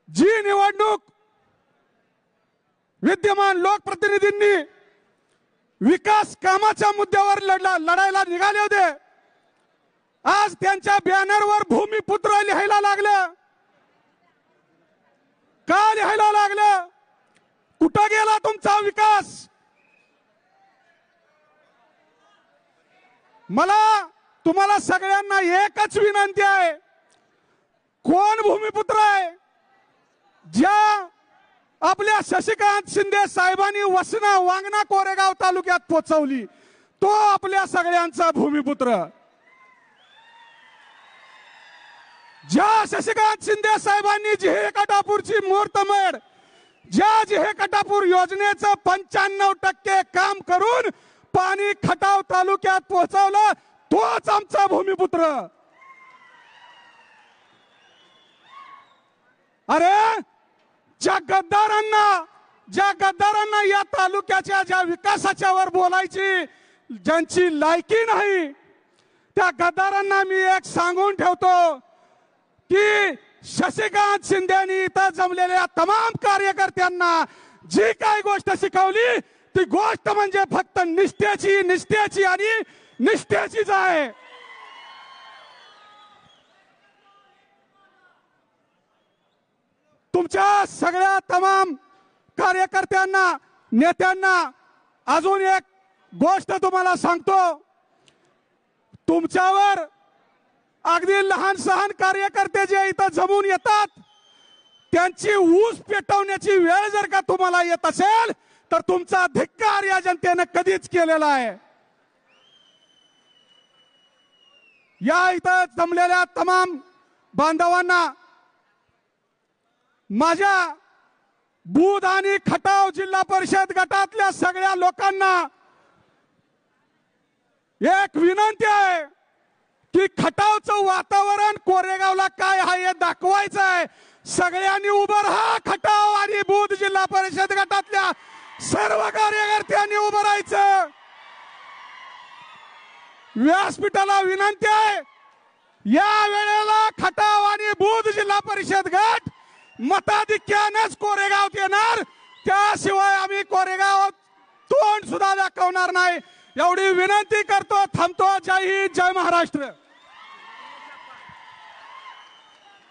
जी निवडणूक विद्यमान लोकप्रतिनिधींनी विकास कामाच्या मुद्द्यावर लढायला निघाले होते, आज त्यांच्या बॅनरवर भूमिपुत्र लिहायला लागलं. का लिहायला लागलं? कुठं गेला तुमचा विकास? मला तुम्हाला सगळ्यांना एकच विनंती आहे, कोण भूमिपुत्र आहे? ज्या आपल्या शशिकांत शिंदे साहेबांनी वसना वांगणा कोरेगाव तालुक्यात पोहोचवली तो आपल्या सगळ्यांचा भूमिपुत्र. ज्या शशिकांत शिंदे साहेबांनी जिहे कटापूरची मुहूर्तमेढ, ज्या जिहे कटापूर योजनेचं 95% काम करून पाणी खटाव तालुक्यात पोहोचवलं, तोच आमचा भूमिपुत्र. अरे ज्या गद्दारांना या तालुक्याच्या ज्या विकासाच्या वर बोलायची ज्यांची लायकी नाही, त्या गद्दारांना मी एक सांगून ठेवतो की शशिकांत शिंदेनी इथं जमलेल्या तमाम कार्यकर्त्यांना जी काही गोष्ट शिकवली ती गोष्ट म्हणजे फक्त निष्ठेची आणि निष्ठेचीच आहे. तुमच्या सगळ्या तमाम कार्यकर्त्यांना, नेत्यांना अजून एक गोष्ट तुम्हाला सांगतो. तुमच्यावर अगदी लहान सहान कार्यकर्ते जे इथं जमून येतात त्यांची ऊस पेटवण्याची वेळ जर का तुम्हाला येत असेल तर तुमचा धिक्कार या जनतेने कधीच केलेला आहे. या इथं जमलेल्या तमाम बांधवांना, माझ्या बुध आणि खटाव जिल्हा परिषद गटातल्या सगळ्या लोकांना एक विनंती आहे की खटावचं वातावरण कोरेगावला काय आहे हे दाखवायचं आहे. सगळ्यांनी उभं राहा. खटाव आणि बुध जिल्हा परिषद गटातल्या सर्व कार्यकर्त्यांनी उभं राहायचं. व्यासपीठाला विनंती आहे, या वेळेला खटाव आणि बुध जिल्हा परिषद गट मताधिक्यानेच कोरेगावात येणार, त्याशिवाय आम्ही कोरेगाव तोंड सुद्धा दाखवणार नाही. एवढी विनंती करतो. थांबतो. जय हिंद, जय महाराष्ट्र.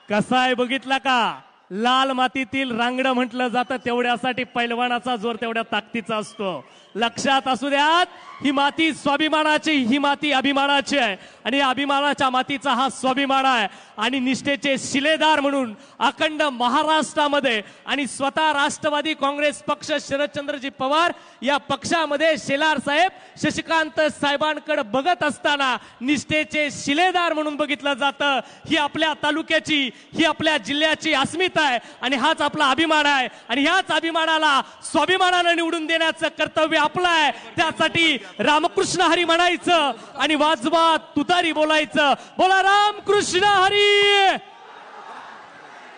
कसा आहे बघितला का? लाल मातीतील रांगडं म्हटलं जातं तेवढ्यासाठी पैलवानाचा जोर तेवढ्या ताकदीचा असतो. लक्षात असू द्यात, ही माती स्वाभिमानाची, ही माती अभिमानाची आहे आणि या अभिमानाच्या मातीचा हा स्वाभिमान आहे. आणि निष्ठेचे शिलेदार म्हणून अखंड महाराष्ट्रामध्ये आणि स्वतः राष्ट्रवादी काँग्रेस पक्ष, शरदचंद्रजी पवार या पक्षामध्ये शेलार साहेब शशिकांत साहेबांकडे बघत असताना निष्ठेचे शिलेदार म्हणून बघितलं जातं. ही आपल्या तालुक्याची, ही आपल्या जिल्ह्याची अस्मिता आहे आणि हाच आपला अभिमान आहे. आणि ह्याच अभिमानाला स्वाभिमानानं निवडून देण्याचं कर्तव्य आपलं आहे. त्यासाठी रामकृष्ण हरी म्हणायचं आणि वाजवा तुतारी बोलायचं. बोला रामकृष्ण हरी.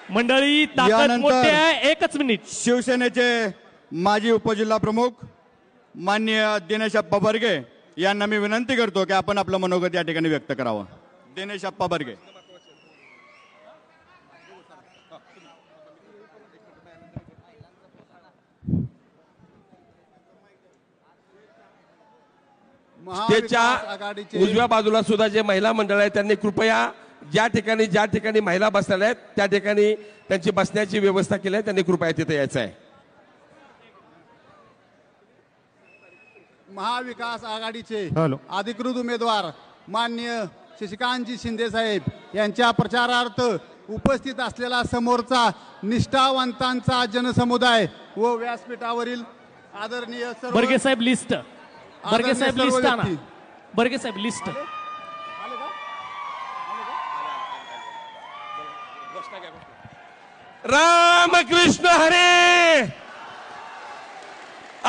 मंडळी ताकद मोठी आहे. एकच मिनिट. शिवसेनेचे माजी उपजिल्हा प्रमुख माननीय दिनेश अप्पा बर्गे यांना मी विनंती करतो की आपण आपलं मनोगत या ठिकाणी व्यक्त करावं. दिनेश अप्पा बर्गे. स्टेजच्या उजव्या बाजूला सुद्धा जे महिला मंडळ आहे त्यांनी कृपया ज्या ठिकाणी महिला बसलेल्या आहेत त्या ठिकाणी त्यांची बसण्याची व्यवस्था केली आहे. त्यांनी कृपया तिथे यायचं आहे. महाविकास आघाडीचे अधिकृत उमेदवार माननीय शशिकांतजी शिंदे साहेब यांच्या प्रचारार्थ उपस्थित असलेला समोरचा निष्ठावंतांचा जनसमुदाय व व्यासपीठावरील आदरणीय बर्गे साहेब लिस्ट, बर्गे साहेब लिस्ट आणा. बर्गे साहेब लिस्ट. रामकृष्ण हरी.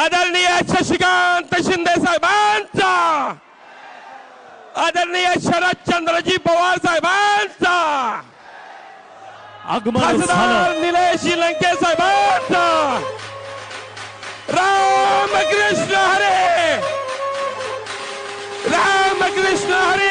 आदरणीय शशिकांत शिंदे साहेबांचा, आदरणीय शरदचंद्रजी पवार साहेबांचा, खासदार निलेश लंके साहेबांचा. रामकृष्ण हरी. रामकृष्ण हरी.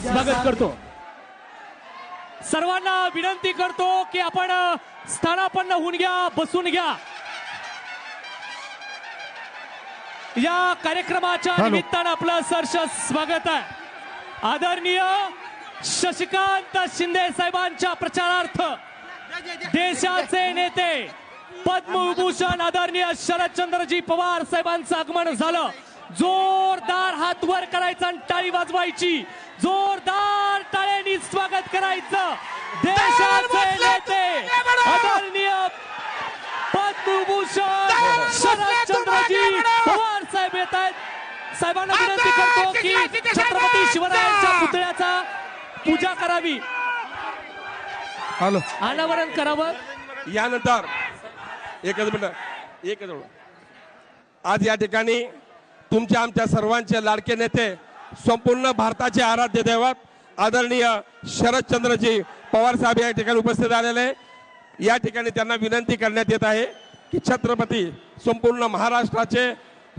स्वागत करतो. सर्वांना विनंती करतो की आपण स्थानापन्न होऊन घ्या, बसून घ्या. या कार्यक्रमाच्या निमित्तानं आपलं सहर्ष स्वागत आहे. आदरणीय शशिकांत शिंदे साहेबांच्या प्रचारार्थ देशाचे नेते पद्मविभूषण आदरणीय शरदचंद्रजी पवार साहेबांचं आगमन झालं. जोरदार हात वर करायचा आणि टाळी वाजवायची. जोरदार टाळ्यांनी स्वागत करायचं. देशाचे नेते आदरणीय पद्मविभूषण शरदचंद्रजी पवार साहेब येत आहेत. साहेबांना विनंती करतो की छत्रपती शिवरायांच्या पुतळ्याचा पूजा करावी, अनावरण करावं. यानंतर एकच मिनिट. आज या ठिकाणी तुमच्या आमच्या सर्वांचे लाडके नेते, संपूर्ण भारताचे आराध्य दैवत आदरणीय शरदचंद्रजी पवार साहेब या ठिकाणी उपस्थित आलेले. या ठिकाणी त्यांना विनंती करण्यात येत आहे की छत्रपती संपूर्ण महाराष्ट्राचे,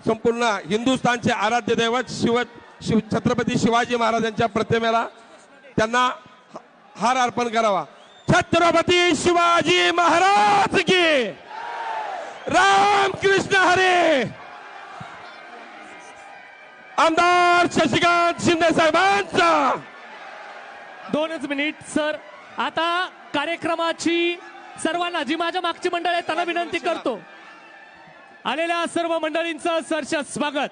संपूर्ण हिंदुस्थानचे आराध्य दैवत छत्रपती शिवाजी महाराजांच्या प्रतिमेला त्यांना हार अर्पण करावा. छत्रपती शिवाजी महाराज की रामकृष्ण हरी. आमदार शशिकांत शिंदे साहेबांचा. 2 मिनिट सर. आता कार्यक्रमाची सर्वांना, जी माझ्या मागची मंडळ आहे त्यांना विनंती करतो. आलेल्या सर्व मंडळींचं सहर्ष स्वागत.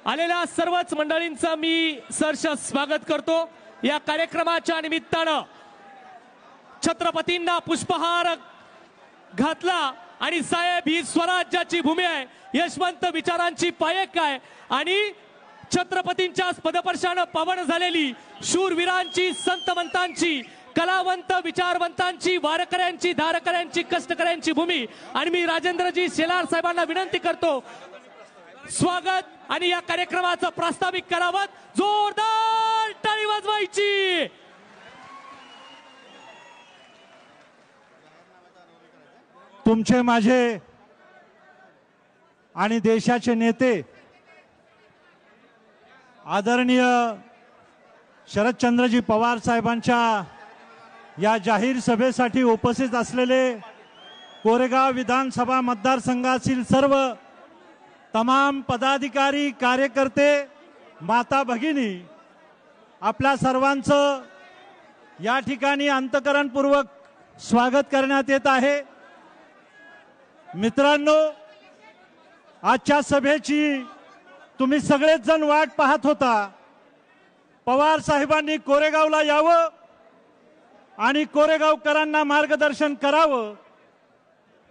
आलेल्या सर्वच मंडळींचं मी सहर्ष स्वागत करतो. या कार्यक्रमाच्या निमित्तानं छत्रपतींना पुष्पहार घातला आणि साहेब ही स्वराज्याची भूमी आहे, यशवंत विचारांची पायक आहे आणि छत्रपतींच्या पदस्पर्शानं पावन झालेली शूरवीरांची, संतमंतांची, कलावंत विचारवंतांची, वारकऱ्यांची, धारकऱ्यांची, कष्टकऱ्यांची भूमी. आणि मी राजेंद्रजी शेलार साहेबांना विनंती करतो स्वागत आणि या कार्यक्रमाचं प्रास्ताविक करावं. जोरदार टाळी वाजवायची. तुमचे, माझे आणि देशाचे नेते आदरणीय शरदचंद्रजी पवार साहेबांच्या या जाहीर सभेसाठी उपस्थित असलेले कोरेगाव विधानसभा मतदारसंघातील सर्व तमाम पदाधिकारी, कार्यकर्ते, माता भगिनी, आपल्या सर्वांचं या ठिकाणी अंतःकरणपूर्वक स्वागत करण्यात येत आहे. मित्रांनो, आजच्या सभेची तुम्ही सगळेच जण वाट पाहत होता. पवार साहेबांनी कोरेगावला यावं आणि कोरेगावकरांना मार्गदर्शन करावं,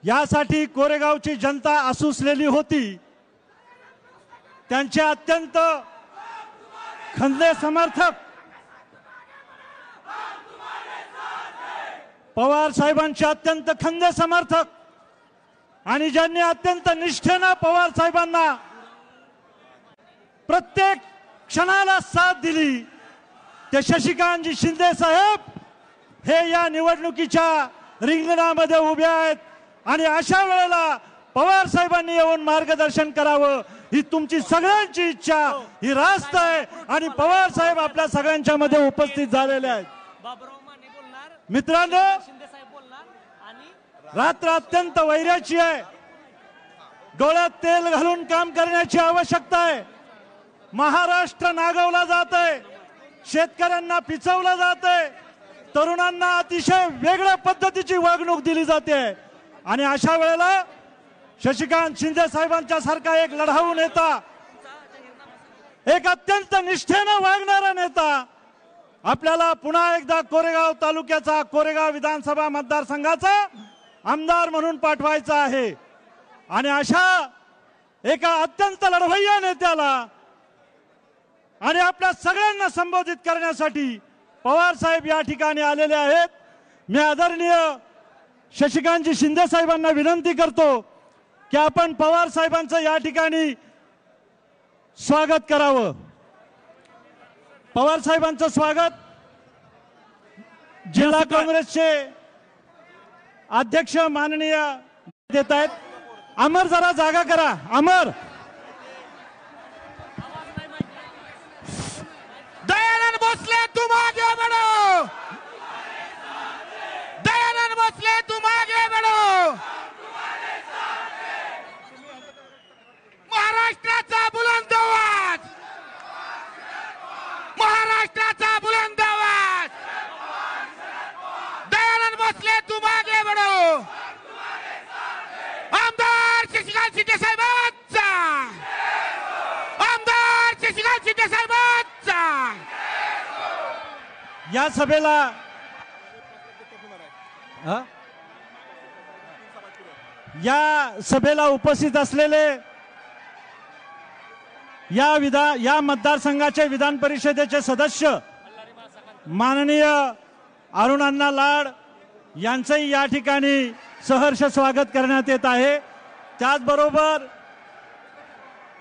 यासाठी कोरेगावची जनता आसुसलेली होती. त्यांचे अत्यंत खंदे समर्थक पवार साहेबांचे अत्यंत खंदे समर्थक आणि ज्यांनी अत्यंत निष्ठेनं पवार साहेबांना प्रत्येक क्षणाला साथ दिली, ते शशिकांतजी शिंदे साहेब हे या निवडणुकीच्या रिंगणामध्ये उभे आहेत. आणि अशा वेळेला पवार साहेबांनी येऊन मार्गदर्शन करावं ही तुमची सगळ्यांची इच्छा, ही रास्त आहे. आणि पवार साहेब आपल्या सगळ्यांच्या मध्ये उपस्थित झालेले आहेत. मित्रांनो, रात्र अत्यंत वैराची आहे. डोळ्यात तेल घालून काम करण्याची आवश्यकता आहे. महाराष्ट्र नागवला जात आहे, शेतकऱ्यांना पिचवलं जात आहे, तरुणांना अतिशय वेगळ्या पद्धतीची वागणूक दिली जाते. आणि अशा वेळेला शशिकांत शिंदे साहेबांच्या सारखा एक लढाऊ नेता, एक अत्यंत निष्ठेनं वागणारा नेता आपल्याला पुन्हा एकदा कोरेगाव तालुक्याचा, कोरेगाव विधानसभा मतदारसंघाचा आमदार म्हणून पाठवायचा आहे. आणि अशा एका अत्यंत लढवय्या नेत्याला आणि आपल्या सगळ्यांना संबोधित करण्यासाठी पवार साहेब या ठिकाणी आलेले आहेत. मी आदरणीय शशिकांतजी शिंदे साहेबांना विनंती करतो की आपण पवार साहेबांचं या ठिकाणी स्वागत करावं. पवार साहेबांचं स्वागत जिल्हा काँग्रेसचे अध्यक्ष माननीय देत आहेत. अमर, जरा जागा करा. अमर, दयानंद भोसले तुम आगे बढ़ो, दयानंद भोसले तुम आगे बढ़ो, महाराष्ट्राचा बुलंद आवाज, महाराष्ट्राचा बुलंद आवाज, दयानंद भोसले तुम आगे बढ़ो, आमदार शशिकांत शिंदे साहेबांचा, आमदार शशिकांत शिंदे साहेबांचा. या सभेला उपस्थित असलेले या मतदारसंघाचे विधान परिषदेचे सदस्य माननीय अरुणांना लाड यांचंही या ठिकाणी सहर्ष स्वागत करण्यात येत आहे. त्याचबरोबर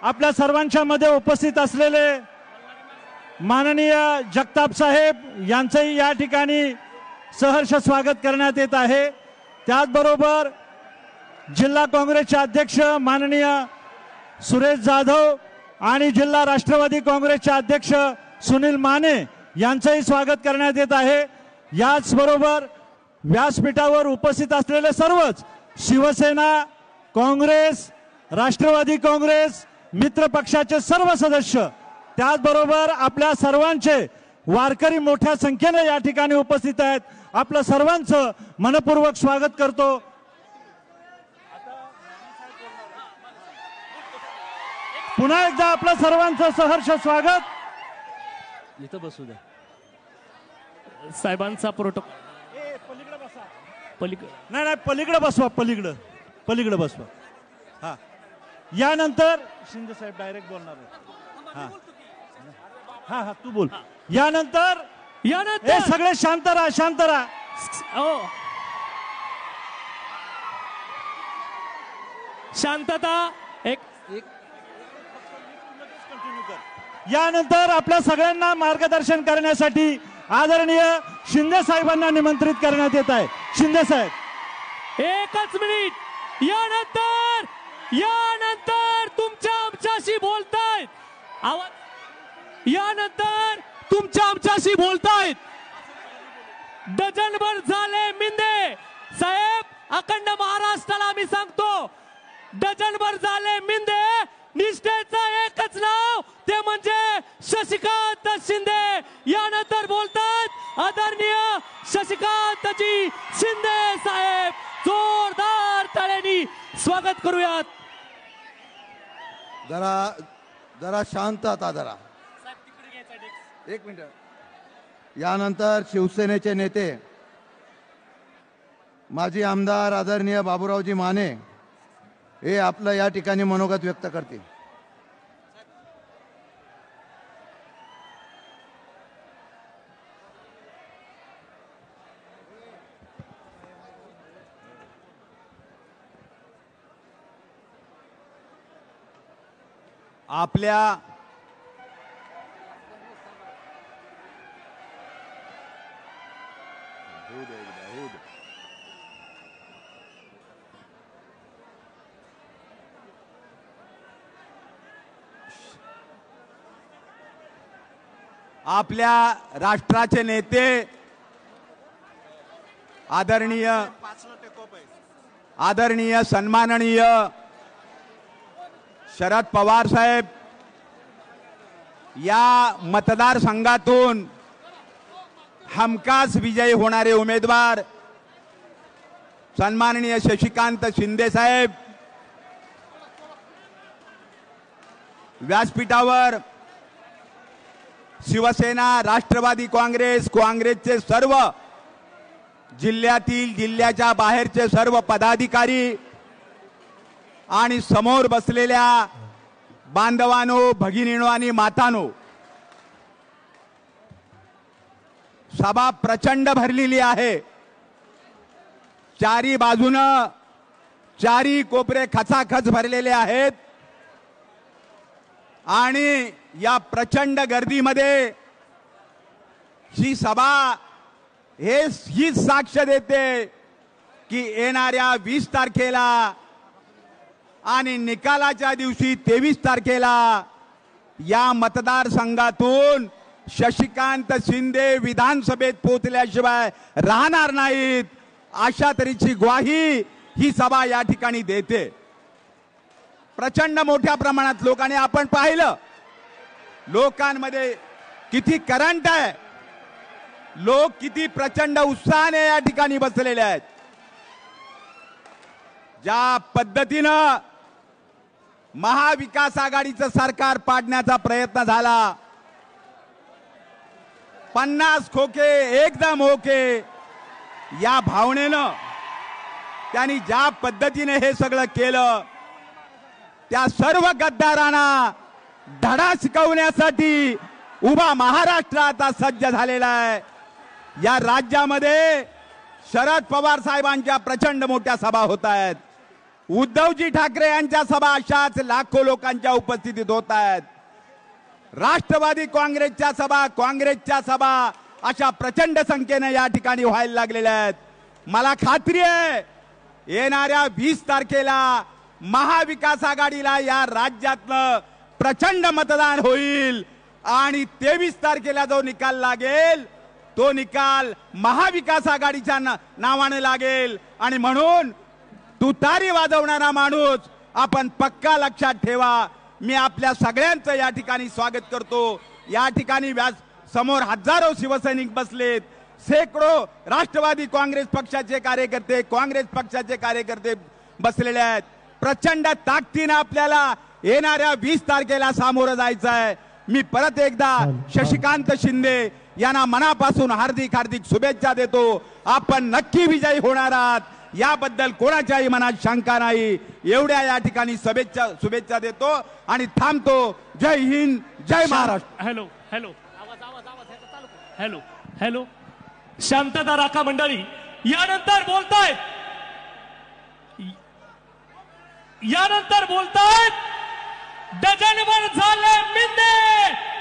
आपल्या सर्वांच्या मध्ये उपस्थित असलेले माननीय जगताप साहेब यांचंही या ठिकाणी सहर्ष स्वागत करण्यात येत आहे. त्याचबरोबर जिल्हा काँग्रेसचे अध्यक्ष माननीय सुरेश जाधव आणि जिल्हा राष्ट्रवादी काँग्रेसचे अध्यक्ष सुनील माने यांचंही स्वागत करण्यात येत आहे. याचबरोबर व्यासपीठावर उपस्थित असलेले सर्वच शिवसेना, काँग्रेस, राष्ट्रवादी काँग्रेस, मित्र पक्षाचे सर्व सदस्य, त्याचबरोबर आपल्या सर्वांचे वारकरी मोठ्या संख्येने या ठिकाणी उपस्थित आहेत. आपलं सर्वांचं मनपूर्वक स्वागत करतो. पुन्हा एकदा आपलं सर्वांचं सहर्ष स्वागत. इथं बसू द्या. साहेबांचा प्रोटोकॉल नाही पलीकडे बसवा, पलीकडे बसवा. हा, यानंतर शिंदे साहेब डायरेक्ट बोलणार आहेत. हा हा तू बोल. यानंतर हे सगळे शांत राहा. शांतता. एक यानंतर आपल्या सगळ्यांना मार्गदर्शन करण्यासाठी आदरणीय शिंदे साहेबांना निमंत्रित करण्यात येत आहे. शिंदे साहेब, एकच मिनिट. यानंतर तुमच्या आमच्याशी बोलतायत. यानंतर तुमच्या आमच्याशी बोलतायत डझनभर झाले मिंदे साहेब. अखंड महाराष्ट्राला आम्ही सांगतो, डझनभर झाले मिंदे. निष्ठेचं एकच नाव, ते म्हणजे शशिकांत शिंदे. यानंतर बोलतात आदरणीय शशिकांतजी शिंदे साहेब. जोरदार टाळ्यांनी स्वागत करूयात. जरा शांत आता जरा. एक मिनिट. यानंतर शिवसेनेचे नेते माजी आमदार आदरणीय बाबूरावजी माने हे आपलं या ठिकाणी मनोगत व्यक्त करतील. आपल्या राष्ट्राचे नेते आदरणीय सन्माननीय शरद पवार साहेब या मतदारसंघातून हमखास विजयी होणारे उमेदवार सन्माननीय शशिकांत शिंदे साहेब व्यासपीठावर शिवसेना, राष्ट्रवादी काँग्रेस, काँग्रेसचे सर्व जिल्ह्याच्या बाहेरचे सर्व पदाधिकारी आणि समोर बसलेल्या बांधवांनो, भगिनींनो आणि मातांनो, सभा प्रचंड भरलेली आहे. चारी बाजूनं चारी कोपरे खचाखच भरलेले आहेत आणि या प्रचंड गर्दीमध्ये ही सभा ही साक्ष देते की येणाऱ्या 20 तारखेला आणि निकालाच्या दिवशी 23 तारखेला या मतदारसंघातून शशिकांत शिंदे विधानसभेत पोहोचल्याशिवाय राहणार नाहीत, अशा तऱ्हेची ग्वाही ही सभा या ठिकाणी देते. प्रचंड मोठ्या प्रमाणात लोकांनी आपण पाहिलं, लोकांमध्ये किती करंट आहे, लोक किती प्रचंड उत्साहाने या ठिकाणी बसलेले आहेत. ज्या पद्धतीनं महाविकास आघाडीचं सरकार पाडण्याचा प्रयत्न झाला, 50 खोके एकदम ओके या भावनेनं त्यांनी ज्या पद्धतीने हे सगळं केलं, त्या सर्व गद्दारांना धडा शिकवण्यासाठी उभा महाराष्ट्र आता सज्ज झालेला आहे. या राज्यामध्ये शरद पवार साहेबांच्या प्रचंड मोठ्या सभा होत आहेत. उद्धवजी ठाकरे यांच्या सभा अशाच लाखो लोकांच्या उपस्थितीत होत आहेत. राष्ट्रवादी काँग्रेसच्या सभा अशा प्रचंड संख्येने या ठिकाणी व्हायला लागलेल्या आहेत. मला खात्री आहे येणाऱ्या 20 तारखेला महाविकास आघाडीला या राज्यातलं प्रचंड मतदान होईल आणि 23 तारखेला जो निकाल लागेल तो निकाल महाविकास आघाडीच्या नावाने लागेल. आणि म्हणून तुतारी वाजवणारा माणूस आपण पक्का लक्षात ठेवा. मी आपल्या सगळ्यांचं या ठिकाणी स्वागत करतो. या ठिकाणी समोर हजारो शिवसैनिक बसलेत, शेकडो राष्ट्रवादी काँग्रेस पक्षाचे कार्यकर्ते, काँग्रेस पक्षाचे कार्यकर्ते बसलेले आहेत. प्रचंड ताकदीने आपल्याला येणाऱ्या 20 तारखेला सामोरं जायचं आहे. मी परत एकदा शशिकांत शिंदे यांना मनापासून हार्दिक हार्दिक शुभेच्छा देतो. आपण नक्की विजयी होणार आहात याबद्दल कोणाच्याही मनात शंका नाही. एवढ्या या ठिकाणी शुभेच्छा देतो आणि थांबतो. जय हिंद, जय Maharashtra. Hello hello hello hello, शांतता राखा मंडळी. यानंतर बोलतायत डझनभर झाले मिंदे,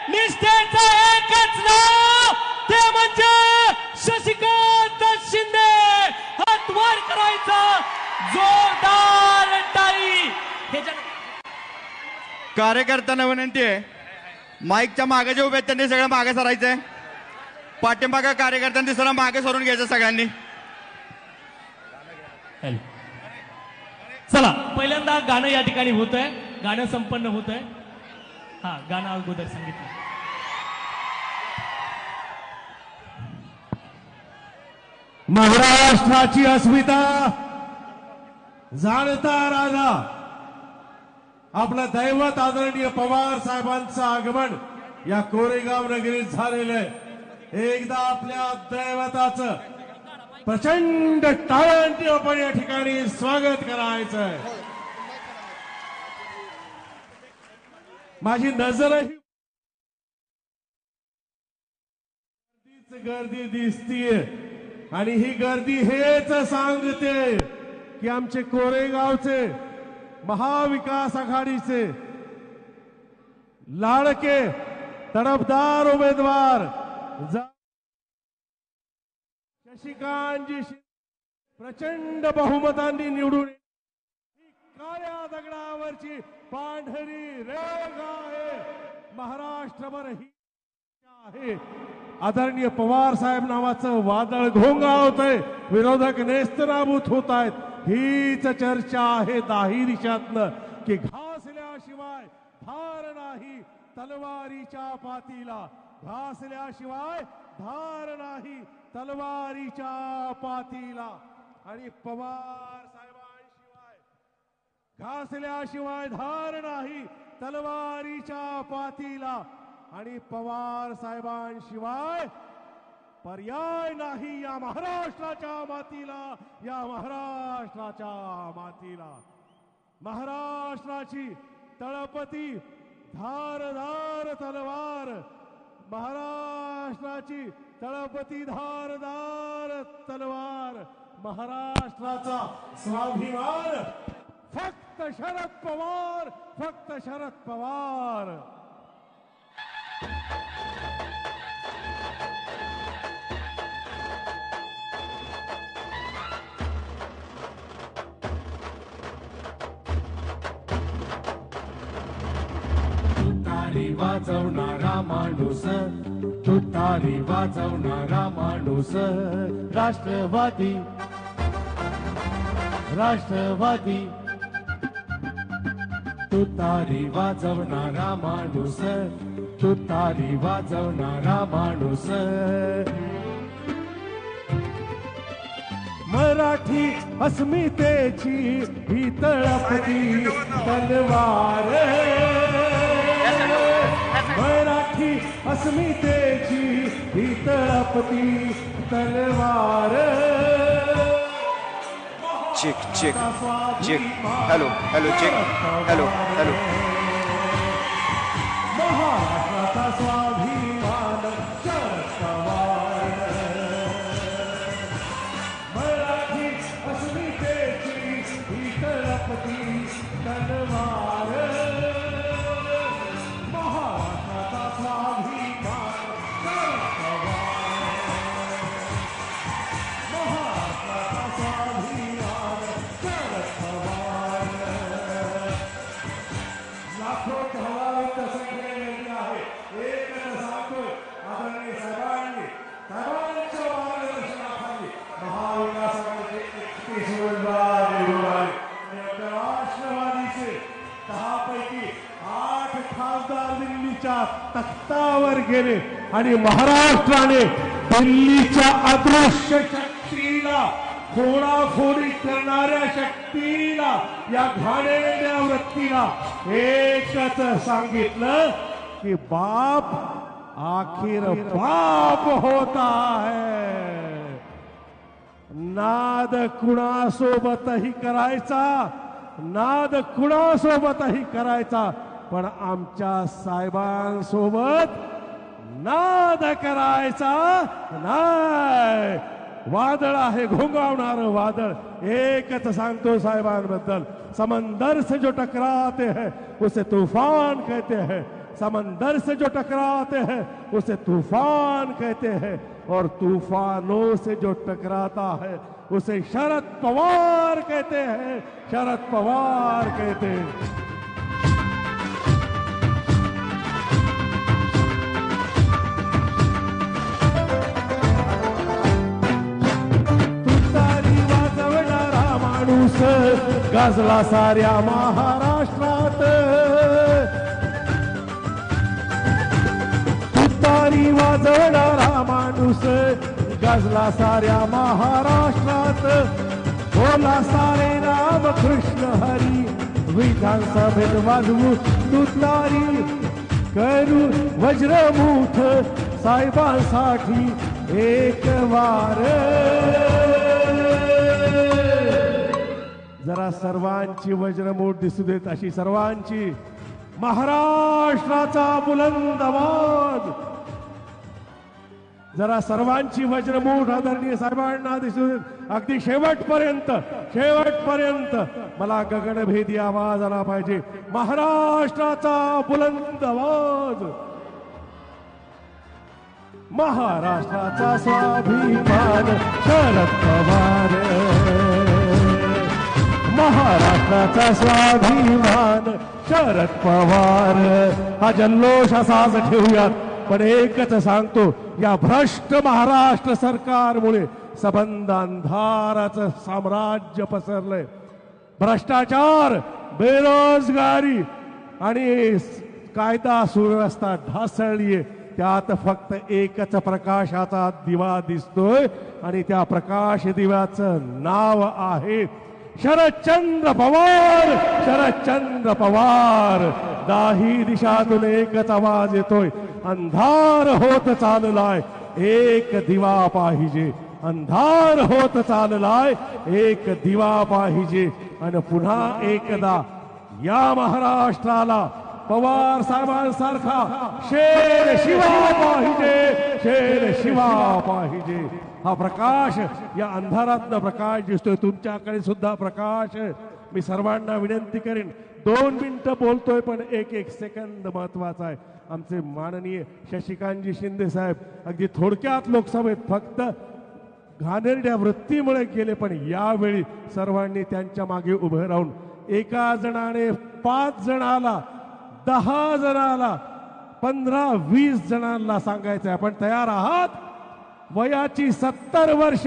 निष्ठेचा एकच नाव ते म्हणजे शशिकांत शिंदे. हात वर करायचा, जोरदार टाळी. कार्यकर्त्यांना विनंती आहे, माईकच्या मागे जे उभे आहेत त्यांनी सगळं मागे सरायचंय. पाठीमागे कार्यकर्त्यांनी सगळं मागे सरून घ्यायचं सगळ्यांनी. चला, पहिल्यांदा गाणं या ठिकाणी होत आहे, गाणं संपन्न होत आहे. हा, गाणं अगोदर सांगितलं. महाराष्ट्राची अस्मिता जाणता राजा आपलं दैवत आदरणीय पवार साहेबांचं आगमन या कोरेगाव नगरीत झालेलं आहे. एकदा आपल्या दैवताचं प्रचंड टाळ्यांनी आपण या ठिकाणी स्वागत करायचं आहे. माझी नजरही गर्दी दिसतीये आणि ही गर्दी हेच सांगते की आमचे कोरेगावचे महाविकास आघाडीचे लाडके तडफदार उमेदवार शशिकांतजी प्रचंड बहुमतांनी निवडून काळ्या दगडावरची पांढरी रेघ आहे. महाराष्ट्रभर ही आहे. आदरणीय पवार साहेब नावाचं वादळ घोंगावतंय, विरोधक नेस्तनाबूत होत आहेत. हीच चर्चा आहे दाही दिशातनं की घासल्याशिवाय धार नाही तलवारीच्या पातीला, घासल्याशिवाय धार नाही तलवारीच्या पातीला. आणि पवार साहेबांशिवाय घासल्याशिवाय धार नाही तलवारीच्या पातीला. आणि पवार साहेबांशिवाय पर्याय नाही या महाराष्ट्राच्या मातीला, या महाराष्ट्राच्या मातीला. महाराष्ट्राची तळपती धारदार तलवार, महाराष्ट्राची तळपती धारदार तलवार, महाराष्ट्राचा स्वाभिमान फक्त शरद पवार, फक्त शरद पवार. तुतारी वाजवणारा माणूस तुतारी वाजवणारा माणूस राष्ट्रवादी राष्ट्रवादी तुतारी वाजवणारा माणूस तुतारी वाजवणारा माणूस मराठी अस्मितेची ही तळपती तलवार मराठी अस्मितेची ही तळपती तलवार check check check hello hello check hello hello महाराष्ट्राचा स्वाभिमान शरद पवार मराठी अस्मितेची ही तळपती तलवार महाराष्ट्राचा स्वाभिमान शरद पवार महाराष्ट्राचा स्वाभिमान शरद पवार लाखो ठराविक संख्येने आहे एकच सांगतो आदरणीय साहेबांनी साहेबांच्या मार्गदर्शनाखाली महाविकास आघाडीचे 31 उमेदवार निवडून आले आणि आपल्या राष्ट्रवादीचे 10 पैकी 8 खासदार दिल्लीच्या तख्तावर गेले आणि महाराष्ट्राने दिल्लीच्या अदृश्य शक्तीला फोडाफोडी करणाऱ्या शक्तीला या घाणेरड्या वृत्तीला एकच सांगितलं की बाप आखिर बाप होता है नाद कुणासोबतही करायचा नाद कुणासोबतही करायचा पण आमच्या साहेबांसोबत नाद करायचा नाही वादळ आहे घोंगावणारं वादळ एकच सांगतो साहेबांबद्दल समंदर से जो टकराते हैं उसे तूफान कहते हैं समंदर से जो टकराते हैं उसे तूफान कहते हैं और तूफानों से जो टकराता है उसे शरद पवार कहते हैं शरद पवार कहते हैं गाजला साऱ्या महाराष्ट्रात तुतारी वाजवणारा माणूस गाजला साऱ्या महाराष्ट्रात बोला सारे राम कृष्ण हरी विधानसभेत वाजवू तुतारी करू वज्रमुठ साहेबांसाठी एक वार जरा सर्वांची वज्रमूठ दिसू देत अशी सर्वांची महाराष्ट्राचा बुलंद आवाज जरा सर्वांची वज्रमूठ आदरणीय साहेबांना दिसू देत अगदी शेवटपर्यंत मला गगनभेदी आवाज आला पाहिजे महाराष्ट्राचा बुलंद आवाज महाराष्ट्राचा स्वाभिमान शरद पवार महाराष्ट्राचा स्वाभिमान शरद पवार हा जल्लोष असाच ठेवूयात पण एकच सांगतो या भ्रष्ट महाराष्ट्र सरकारमुळे सबंध अंधाराचं साम्राज्य पसरलंय भ्रष्टाचार बेरोजगारी आणि कायदा सुव्यवस्था ढासळलीये त्यात फक्त एकच प्रकाशाचा दिवा दिसतोय आणि त्या प्रकाश दिव्याचं नाव आहे शरदचंद्र पवार दाही दिशातून एकच आवाज येतोय अंधार होत चाललाय एक दिवा पाहिजे अंधार होत चाललाय एक दिवा पाहिजे आणि पुन्हा एकदा या महाराष्ट्राला पवार साहेबांसारखा शेर शिवा पाहिजे हा प्रकाश या अंधारातला प्रकाश दिसतोय तुमच्याकडे सुद्धा प्रकाश मी सर्वांना विनंती करेन 2 मिनिटं बोलतोय पण एक सेकंद महत्वाचा आहे आमचे माननीय शशिकांतजी शिंदे साहेब अगदी थोडक्यात लोकसभेत फक्त घाणेरड्या वृत्तीमुळे गेले पण यावेळी सर्वांनी त्यांच्या मागे उभे राहून एका जणाने 5 जणाला 10 जणाला 15-20 जणांना सांगायचं आहे, आपण तयार आहात? वयाची 70 वर्ष,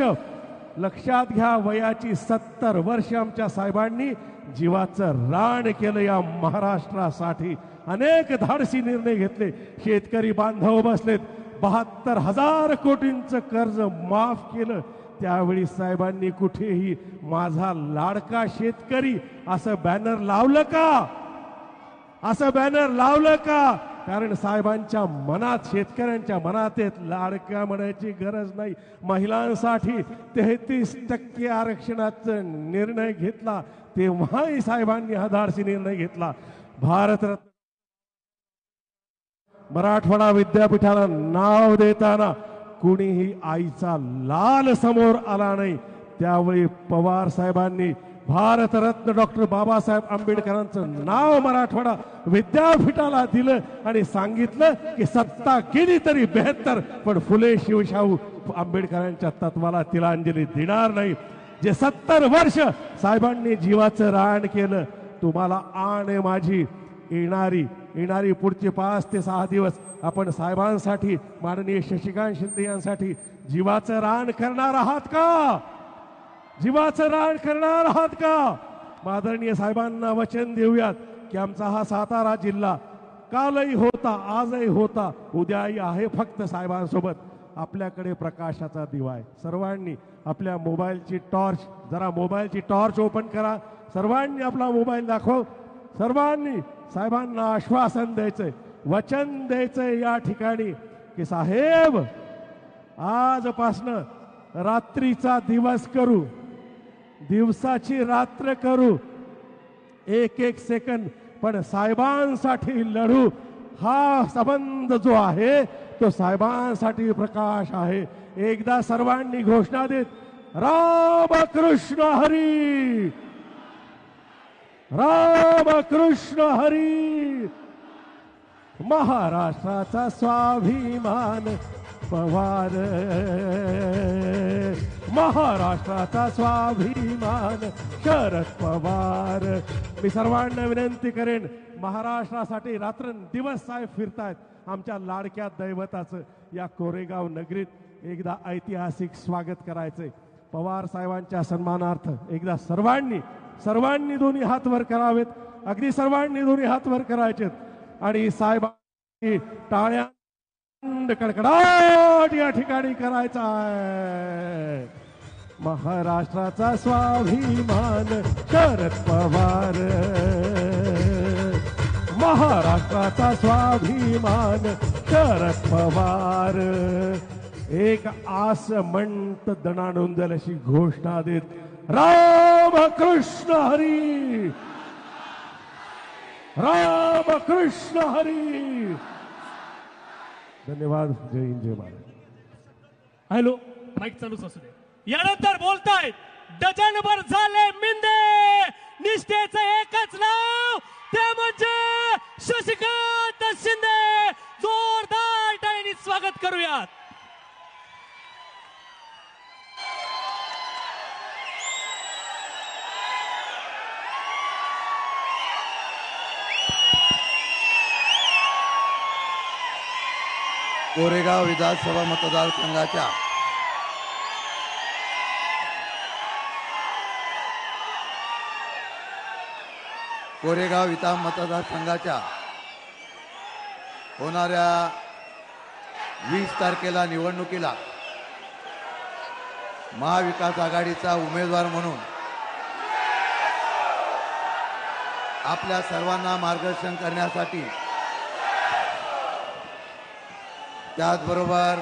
लक्षात घ्या, वयाची 70 वर्ष आमच्या साहेबांनी जीवाचं रान केलं या महाराष्ट्रासाठी. अनेक धाडसी निर्णय घेतले. शेतकरी बांधव बसलेत, 72,000 कोटींचं कर्ज माफ केलं. त्यावेळी साहेबांनी कुठेही माझा लाडका शेतकरी असं बॅनर लावलं का? असं बॅनर लावलं का? कारण साहेबांच्या मनात, शेतकऱ्यांच्या मनात लाडक्या म्हणायची गरज नाही. महिलांसाठी 33% आरक्षणाचा निर्णय घेतला, तेव्हाही साहेबांनी हा धाडसी निर्णय घेतला. भारतरत्न मराठवाडा विद्यापीठाला नाव देताना कुणीही आईचा लाल समोर आला नाही. त्यावेळी पवार साहेबांनी भारतरत्न डॉक्टर बाबासाहेब आंबेडकरांचं नाव मराठवाडा विद्यापीठाला दिलं आणि सांगितलं की सत्ता गेली तरी 72, पण फुले शिवशाहू आंबेडकरांच्या तत्वाला तिलांजली देणार नाही. जे 70 वर्ष साहेबांनी जीवाचं रान केलं, तुम्हाला आण माझी येणारी पुढचे 5 ते 6 दिवस आपण साहेबांसाठी, माननीय शशिकांत शिंदे यांसाठी जीवाचं रान करणार आहात का? जीवाचं रान करणार आहात का? आदरणीय साहेबांना वचन देऊयात की आमचा हा सातारा जिल्हा कालही होता, आजही होता, उद्याही आहे, फक्त साहेबांसोबत. आपल्याकडे प्रकाशाचा दिवा आहे. सर्वांनी आपल्या मोबाईलची टॉर्च, जरा मोबाईलची टॉर्च ओपन करा. सर्वांनी आपला मोबाईल दाखव. सर्वांनी साहेबांना आश्वासन द्यायचंय, वचन द्यायचंय या ठिकाणी की साहेब आजपासनं रात्रीचा दिवस करू, दिवसाची रात्र करू, एक सेकंद पण साहेबांसाठी लढू. हा संबंध जो आहे तो साहेबांसाठी प्रकाश आहे. एकदा सर्वांनी घोषणा देत, रामकृष्ण हरी, रामकृष्ण हरी. महाराष्ट्राचा स्वाभिमान पवार, महाराष्ट्राचा स्वाभिमान शरद पवार. मी सर्वांना विनंती करेन, महाराष्ट्रासाठी रात्रंदिवस साहेब फिरतायत. आमच्या लाडक्या दैवताचं या कोरेगाव नगरीत एकदा ऐतिहासिक स्वागत करायचंय. पवार साहेबांच्या सन्मानार्थ एकदा सर्वांनी दोन्ही हात वर करावेत. अगदी सर्वांनी दोन्ही हात वर करायचेत आणि साहेबांनी टाळ्या कडकडाट या ठिकाणी करायचा आहे. महाराष्ट्राचा स्वाभिमान शरद पवार, महाराष्ट्राचा स्वाभिमान शरद पवार. एक आस म्हणत दणानोंदल अशी घोषणा देत, रामकृष्ण हरी, रामकृष्ण हरी. धन्यवाद. जय हिंद, जय महाराज. हॅलो, माईक चालूच असू दे. यानंतर बोलतायत डझनभर झाले मिंदे, निष्ठेचं एकच नाव ते म्हणजे शशिकांत शिंदे. जोरदार टाळ्यांनी स्वागत करूयात. कोरेगाव विधानसभा मतदारसंघाच्या कोरेगाव विधान मतदारसंघाच्या होणाऱ्या 20 तारखेला निवडणुकीला महाविकास आघाडीचा उमेदवार म्हणून आपल्या सर्वांना मार्गदर्शन करण्यासाठी, त्याचबरोबर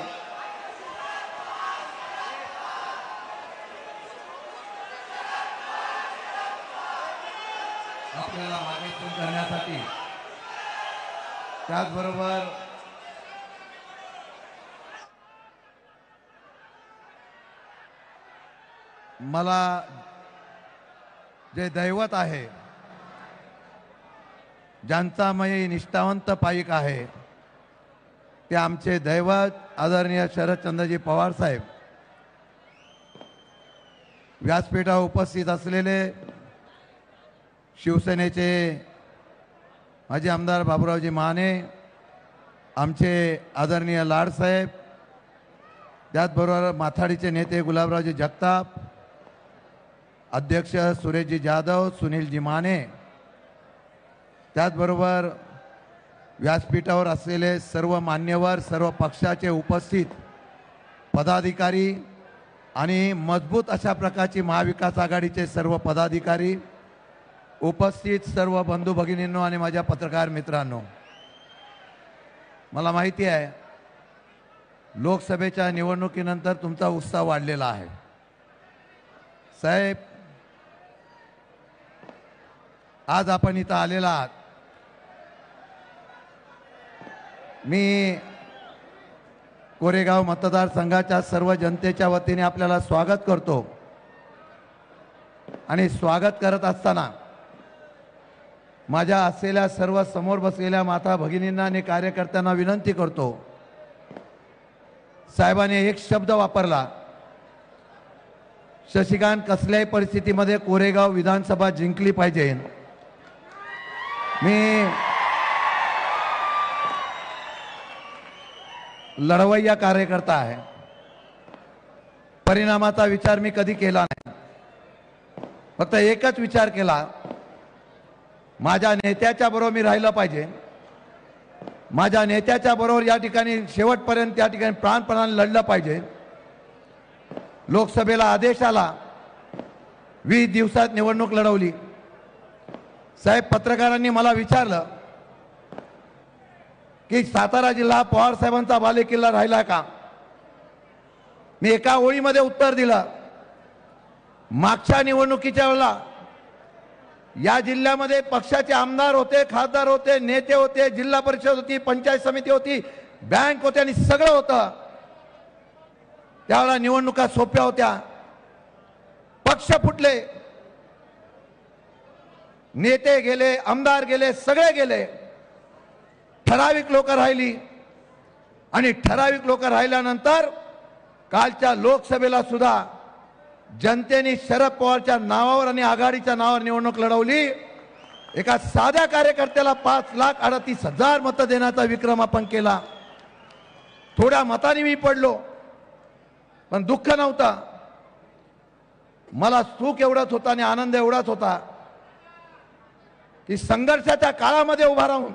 आपल्याला मार्गदर्शन करण्यासाठी, त्याचबरोबर मला जे दैवत आहे, ज्यांचा मी निष्ठावंत पाईक आहे, ते आमचे दैवत आदरणीय शरदचंद्रजी पवार साहेब. व्यासपीठावर उपस्थित असलेले शिवसेनेचे माजी आमदार बाबूरावजी माने, आमचे आदरणीय लाडसाहेब, त्याचबरोबर माथाडीचे नेते गुलाबरावजी जगताप, अध्यक्ष सुरेशजी जाधव, सुनीलजी माने, त्याचबरोबर व्यासपीठावर असलेले सर्व मान्यवर, सर्व पक्षाचे उपस्थित पदाधिकारी आणि मजबूत अशा प्रकारची महाविकास आघाडीचे सर्व पदाधिकारी, उपस्थित सर्व बंधू भगिनींनो आणि माझ्या पत्रकार मित्रांनो, मला माहिती आहे लोकसभेच्या निवडणुकीनंतर तुमचा उत्साह वाढलेला आहे. साहेब, आज आपण इथं आलेला आहात. मी कोरेगाव मतदारसंघाच्या सर्व जनतेच्या वतीने आपल्याला स्वागत करतो आणि स्वागत करत असताना माझ्या असलेल्या सर्व समोर बसलेल्या माता भगिनींना आणि कार्यकर्त्यांना विनंती करतो. साहेबांनी एक शब्द वापरला, शशिकांत कसल्याही परिस्थितीमध्ये कोरेगाव विधानसभा जिंकली पाहिजे. मी लढवय्या कार्यकर्ता आहे, परिणामाचा विचार मी कधी केला नाही. फक्त एकच विचार केला, माझ्या नेत्याच्या बरोबर मी राहिलं पाहिजे, माझ्या नेत्याच्या बरोबर या ठिकाणी शेवटपर्यंत या ठिकाणी प्राणपणाने लढलं पाहिजे. लोकसभेला आदेश आला, 20 दिवसात निवडणूक लढवली. साहेब, पत्रकारांनी मला विचारलं की सातारा जिल्हा पवार साहेबांचा बालेकिल्ला राहिला का? मी एका ओळीमध्ये उत्तर दिलं, मागच्या निवडणुकीच्या वेळेला या जिल्ह्यामध्ये पक्षाचे आमदार होते, खासदार होते, नेते होते, जिल्हा परिषद होती, पंचायत समिती होती, बँक होती आणि सगळं होतं. त्यावेळेला निवडणुका सोप्या होत्या. पक्ष फुटले, नेते गेले, आमदार गेले, सगळे गेले. ठराविक लोक राहिली आणि ठराविक लोक राहिल्यानंतर कालच्या लोकसभेला सुद्धा जनतेने शरद पवारच्या नावावर आणि आघाडीच्या नावावर निवडणूक लढवली. एका साध्या कार्यकर्त्याला 5,38,000 मतं देण्याचा विक्रम आपण केला. थोड्या मताने मी पडलो, पण दुःख नव्हतं. मला सुख एवढंच होतं आणि आनंद एवढाच होता की संघर्षाच्या काळामध्ये उभा राहून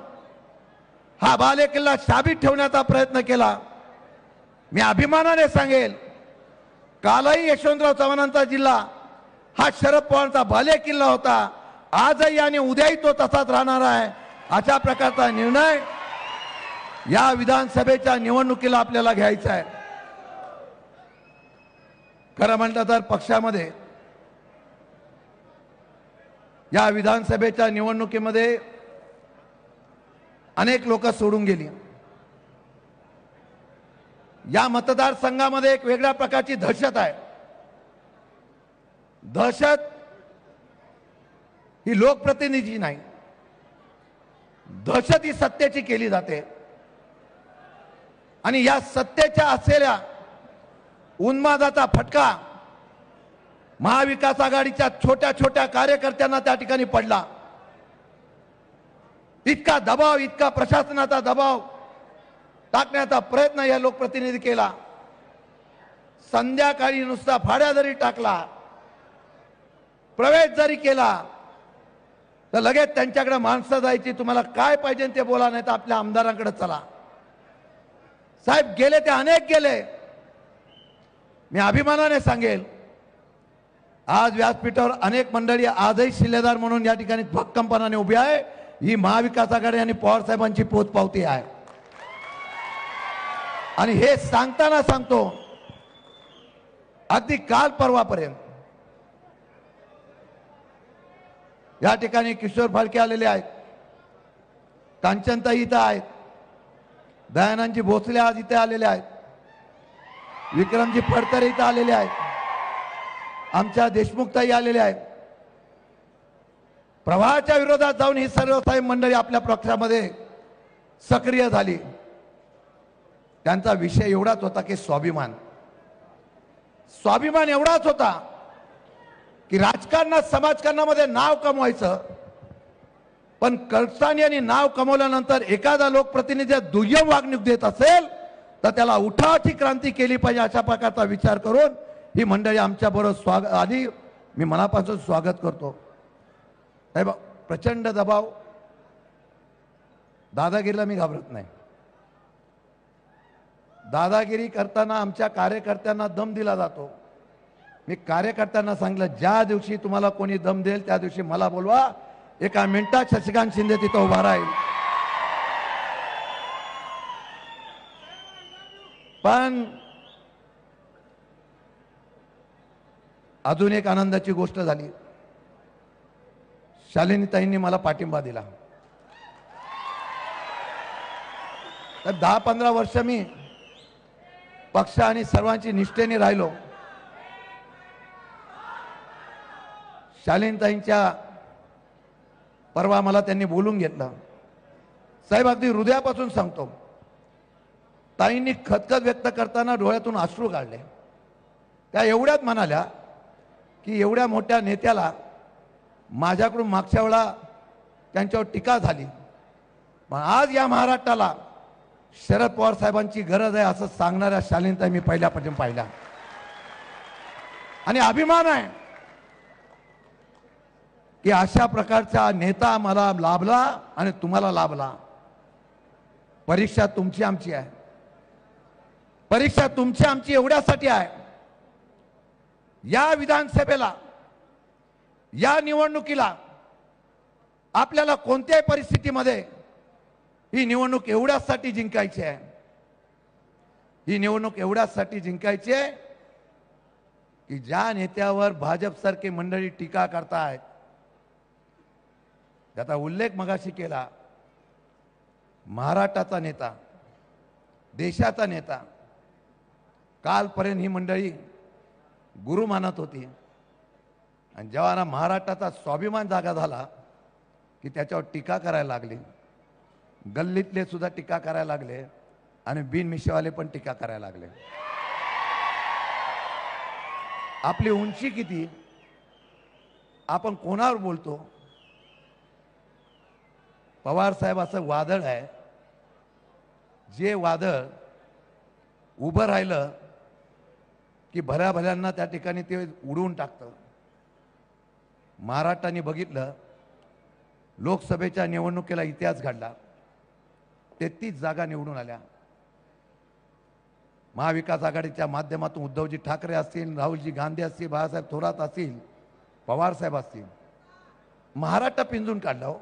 हा बालेकिल्ला शाबीत ठेवण्याचा प्रयत्न केला. मी अभिमानाने सांगेल, कालही यशवंतराव चव्हाणांचा जिल्हा हा शरद पवारांचा बालेकिल्ला होता, आजही आणि उद्याही तो तसाच राहणार आहे. अशा प्रकारचा निर्णय या विधानसभेच्या निवडणुकीला आपल्याला घ्यायचा आहे. खरं म्हटलं तर पक्षामध्ये या विधानसभेच्या निवडणुकीमध्ये अनेक लोक सोडून गेली. या मतदारसंघामध्ये एक वेगळ्या प्रकारची दहशत आहे. दहशत ही लोकप्रतिनिधी नाही, दहशत ही सत्तेची केली जाते. आणि या सत्तेच्या असलेल्या उन्मादाचा फटका महाविकास आघाडीच्या छोट्या छोट्या कार्यकर्त्यांना त्या ठिकाणी पडला. इतका दबाव, इतका प्रशासनाचा दबाव टाकण्याचा प्रयत्न या लोकप्रतिनिधी केला. संध्याकाळी नुसता फाड्या जरी टाकला, प्रवेश जरी केला, तर लगेच त्यांच्याकडे माणसं जायची, तुम्हाला काय पाहिजे ते बोला, नाही तर आपल्या आमदारांकडे चला. साहेब, गेले ते अनेक गेले. मी अभिमानाने सांगेल, आज व्यासपीठावर अनेक मंडळी आजही शिलेदार म्हणून या ठिकाणी भक्कमपणाने उभी आहे. ही महाविकास आघाडी आणि पवार साहेबांची पोचपावती आहे. आणि हे सांगताना सांगतो, अगदी काल परवापर्यंत या ठिकाणी किशोर फाळके आलेले आहेत, कांचनताई इथं आहेत, दयानंदजी भोसले आज इथे आलेले आहेत, विक्रमजी फडतरे इथं आलेले आहेत, आमच्या देशमुखताई आलेले आहेत. प्रवाहाच्या विरोधात जाऊन ही सर्व साहेब मंडळी आपल्या पक्षामध्ये सक्रिय झाली. त्यांचा विषय एवढाच होता की स्वाभिमान. स्वाभिमान एवढाच होता की राजकारणात, समाजकारणामध्ये नाव कमवायचं, पण कळसाण यांनी नाव कमवल्यानंतर एखादा लोकप्रतिनिधी दुय्यम वागणूक देत असेल तर त्याला उठावाची क्रांती केली पाहिजे अशा प्रकारचा विचार करून ही मंडळी आमच्या बरोबर स्वागत आधी मी मनापासून स्वागत करतो. साहेब प्रचंड दबाव, दादागिरीला मी घाबरत नाही. दादागिरी करताना आमच्या कार्यकर्त्यांना दम दिला जातो. मी कार्यकर्त्यांना सांगितलं ज्या दिवशी तुम्हाला कोणी दम देईल त्या दिवशी मला बोलवा, एका मिनिटात शशिकांत शिंदे तिथं उभा राहील. पण अजून एक आनंदाची गोष्ट झाली, शालिनीताईंनी मला पाठिंबा दिला. तर 10-15 वर्ष मी पक्ष आणि सर्वांची निष्ठेने राहिलो. शालिनीताईंच्या परवा मला त्यांनी बोलून घेतलं. साहेब अगदी हृदयापासून सांगतो, ताईंनी खदखद व्यक्त करताना डोळ्यातून अश्रू काढले. त्या एवढ्याच म्हणाल्या की एवढ्या मोठ्या नेत्याला माझ्याकडून मागच्या वेळा त्यांच्यावर टीका झाली, पण आज या महाराष्ट्राला शरद पवार साहेबांची गरज आहे असं सांगणाऱ्या शालिनीताई मी पहिल्यापासून पाहिल्या. आणि अभिमान आहे की अशा प्रकारचा नेता मला लाभला आणि तुम्हाला लाभला. परीक्षा तुमची आमची आहे, परीक्षा तुमची आमची एवढ्यासाठी आहे. या विधानसभेला, या निवडणुकीला आपल्याला कोणत्याही परिस्थितीमध्ये ही निवडणूक एवढ्यासाठी जिंकायची आहे. ही निवडणूक एवढ्यासाठी जिंकायची आहे की ज्या नेत्यावर भाजपसारखी मंडळी टीका करतायत, त्याचा उल्लेख मगाशी केला, महाराष्ट्राचा नेता, देशाचा नेता, कालपर्यंत ही मंडळी गुरु मानत होती. आणि जेव्हा महाराष्ट्राचा स्वाभिमान जागा झाला की त्याच्यावर टीका करायला लागली. गल्लीतले सुद्धा टीका करायला लागले आणि बिनमिशेवाले पण टीका करायला लागले. आपली उंची किती, आपण कोणावर बोलतो. पवार साहेब असं वादळ आहे, जे वादळ उभं राहिलं की भल्या भल्यांना त्या ठिकाणी ते उडवून टाकतं. महाराष्ट्राने बघितलं, लोकसभेच्या निवडणुकीला इतिहास घडला. 33 जागा निवडून आल्या. महाविकास आघाडीच्या माध्यमातून उद्धवजी ठाकरे असतील, राहुलजी गांधी असतील, बाळासाहेब थोरात असतील, पवार साहेब असतील, महाराष्ट्र पिंजून काढला. हो,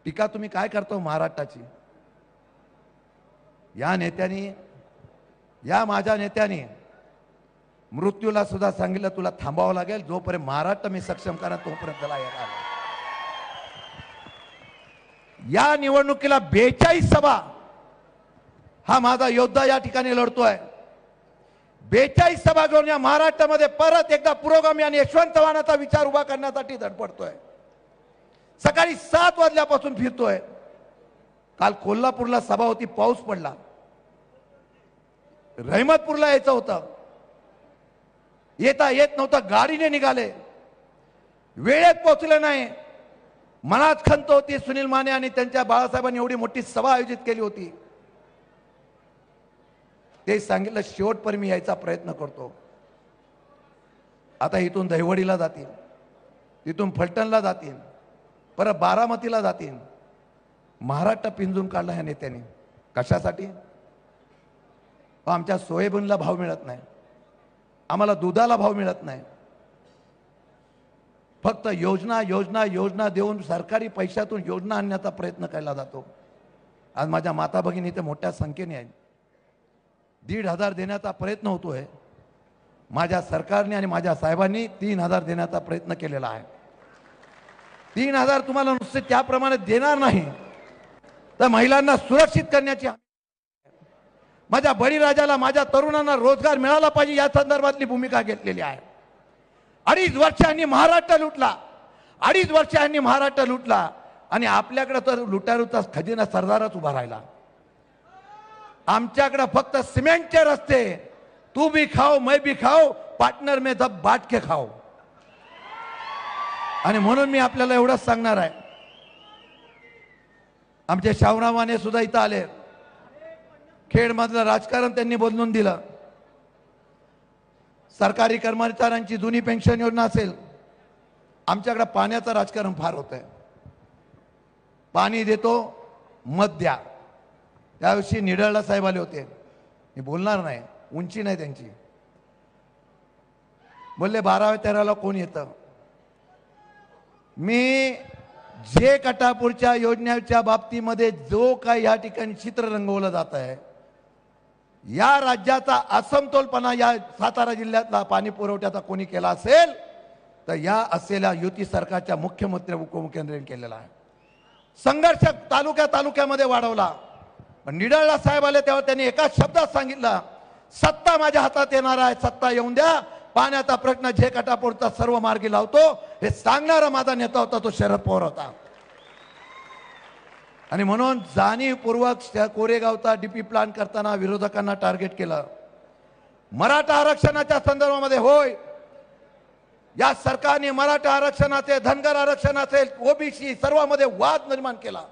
टीका तुम्ही काय करतो महाराष्ट्राची. या नेत्यांनी, या माझ्या नेत्याने मृत्यूला सुद्धा सांगितलं तुला थांबावं लागेल, जोपर्यंत महाराष्ट्र मी सक्षम करा तोपर्यंत त्याला येणार. या निवडणुकीला 42 सभा हा माझा योद्धा या ठिकाणी लढतोय. 42 सभा घेऊन या महाराष्ट्रामध्ये परत एकदा पुरोगामी आणि यशवंत चव्हाणाचा विचार उभा करण्यासाठी धडपडतोय. सकाळी 7 वाजल्यापासून फिरतोय. काल कोल्हापूरला सभा होती, पाऊस पडला. रहमतपूरला यायचं होतं, येता येत नव्हतं, गाडीने निघाले, वेळेत पोहोचले नाही. मनात खंत होती. सुनील माने आणि त्यांच्या बाळासाहेबांनी एवढी मोठी सभा आयोजित केली होती. ते सांगितलं शेवटपर्यंत मी यायचा प्रयत्न करतो. आता इथून दहिवडीला जातील, तिथून फलटणला जातील, परत बारामतीला जातील. महाराष्ट्र पिंजून काढला ह्या नेत्यांनी. कशासाठी? आमच्या सोयाबीनला भाव मिळत नाही, आम्हाला दुधाला भाव मिळत नाही. फक्त योजना योजना योजना देऊन सरकारी पैशातून योजना आणण्याचा प्रयत्न केला जातो. आज माझ्या माता भगिनी इथे मोठ्या संख्येने आहेत. 1,500 देण्याचा प्रयत्न होतोय. माझ्या सरकारने आणि माझ्या साहेबांनी 3,000 देण्याचा प्रयत्न केलेला आहे. 3,000 तुम्हाला नुसते त्याप्रमाणे देणार नाही तर महिलांना सुरक्षित करण्याची, माझ्या बळीराजाला, माझ्या तरुणांना रोजगार मिळाला पाहिजे या संदर्भातली भूमिका घेतलेली आहे. 2.5 वर्षांनी महाराष्ट्र लुटला, 2.5 वर्षांनी महाराष्ट्र लुटला आणि आपल्याकडे तर लुटारूचा खजिना सरदारच उभा राहिला. आमच्याकडे फक्त सिमेंटचे रस्ते, तू भी खाओ मैं भी खाओ, पार्टनर में दब बाट के खाओ. आणि म्हणून मी आपल्याला एवढंच सांगणार आहे आमचे शाहूराव माने सुद्धा इथं आले. खेडमधलं राजकारण त्यांनी बदलून दिलं. सरकारी कर्मचाऱ्यांची जुनी पेन्शन योजना असेल. आमच्याकडे पाण्याचं राजकारण फार होत आहे. पाणी देतो, मत द्या. त्याविषयी निडळला साहेब आले होते. मी बोलणार नाही, उंची नाही त्यांची. बोलले 12-13ला कोण येतं. मी जे कटापूरच्या योजनेच्या बाबतीमध्ये जो काही या ठिकाणी चित्र रंगवलं जात आहे, या राज्याचा असमतोलपणा या सातारा जिल्ह्यातला पाणी पुरवठ्याचा कोणी केला असेल तर या असलेल्या युती सरकारच्या मुख्यमंत्री उपमुख्यमंत्र्यांनी केलेला आहे. संघर्ष तालुक्यामध्ये वाढवला. पण निडळला साहेब आले तेव्हा त्यांनी एकाच शब्दात सांगितलं, सत्ता माझ्या हातात येणार आहे, सत्ता येऊन द्या. पाण्याचा प्रश्न जे कटापूरचा सर्व मार्गी लावतो हे सांगणारा माझा नेता होता तो शरद पवार होता. आणि म्हणून जाणीवपूर्वक कोरेगावचा डीपी प्लान करताना विरोधकांना टार्गेट केलं. मराठा आरक्षणाच्या संदर्भामध्ये होय, या सरकारने मराठा आरक्षणाचे, धनगर आरक्षण असेल, ओबीसी सर्वांमध्ये वाद निर्माण केला.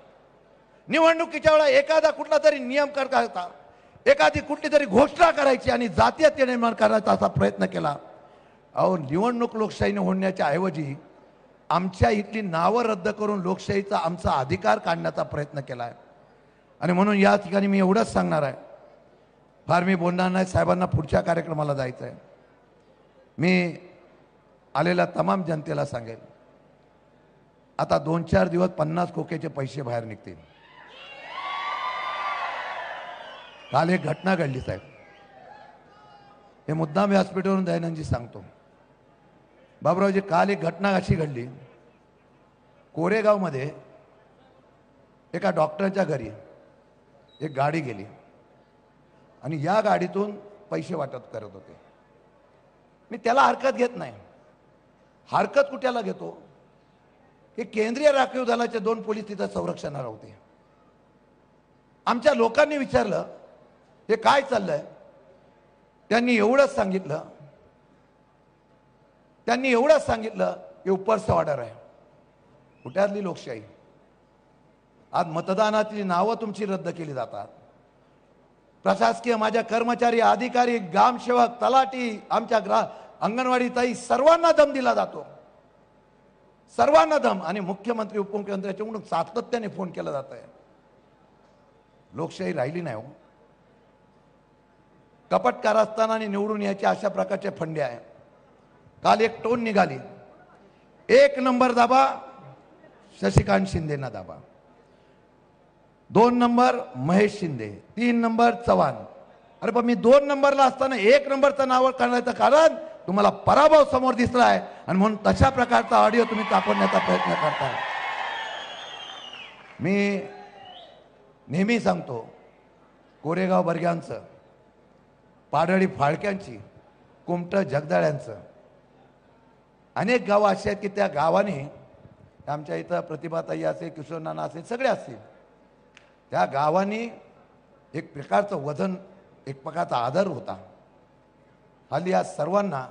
निवडणुकीच्या वेळा एखादा कुठला तरी नियम करता, एखादी कुठली तरी घोषणा करायची आणि जातीयता निर्माण करायचा असा प्रयत्न केला. अहो, निवडणूक लोकशाहीने होण्याच्या ऐवजी आमच्या इथली नावं रद्द करून लोकशाहीचा आमचा अधिकार काढण्याचा प्रयत्न केला आहे. आणि म्हणून या ठिकाणी मी एवढंच सांगणार आहे, फार मी बोलणार नाही. साहेबांना पुढच्या कार्यक्रमाला जायचं आहे. मी आलेल्या तमाम जनतेला सांगेल, आता 2-4 दिवस 50 खोक्याचे पैसे बाहेर निघतील. काल एक घटना घडली साहेब, हे मुद्दाम व्यासपीठावरून दयानंदजी सांगतो. बाबूरावजी, काल एक घटना अशी घडली, कोरेगावमध्ये एका डॉक्टरच्या घरी एक गाडी गेली आणि या गाडीतून पैसे वाटप करत होते. मी त्याला हरकत घेत नाही. हरकत कुठ्याला घेतो की केंद्रीय राखीव दलाचे 2 पोलीस तिथं संरक्षणाला होते. आमच्या लोकांनी विचारलं हे काय चाललंय. त्यांनी एवढंच सांगितलं की उपरचं ऑर्डर आहे. कुठल्यातली लोकशाही. आज मतदानाची नावं तुमची रद्द केली जातात. प्रशासकीय माझ्या कर्मचारी, अधिकारी, ग्रामसेवक, तलाठी, आमच्या अंगणवाडी ताई सर्वांना दम दिला जातो. सर्वांना दम. आणि मुख्यमंत्री उपमुख्यमंत्र्यांच्याकडून सातत्याने फोन केला जात आहे. लोकशाही राहिली नाही हो. कपट कारस्थानाने निवडून यायचे अशा प्रकारचे फंडे आहे. काल एक टोन निघाली, 1 नंबर दाबा शशिकांत शिंदेना दाबा, 2 नंबर महेश शिंदे, 3 नंबर चव्हाण. अरे पण मी 2 नंबरला असताना 1 नंबरचं नाव करण्याचं कारण तुम्हाला पराभव समोर दिसलाय आणि म्हणून तशा प्रकारचा ऑडिओ तुम्ही कापडण्याचा प्रयत्न करताय. मी नेहमी सांगतो, कोरेगाव बर्ग्यांचं, पाडळी फाळक्यांची, कुमट जगदाळ्यांचं अनेक गावं अशी आहेत की त्या गावाने, आमच्या इथं प्रतिभाताई असेल, किशोरनाना असेल, सगळे असतील, त्या गावांनी एक प्रकारचं वजन, एक प्रकारचा आदर होता. हल्ली या सर्वांना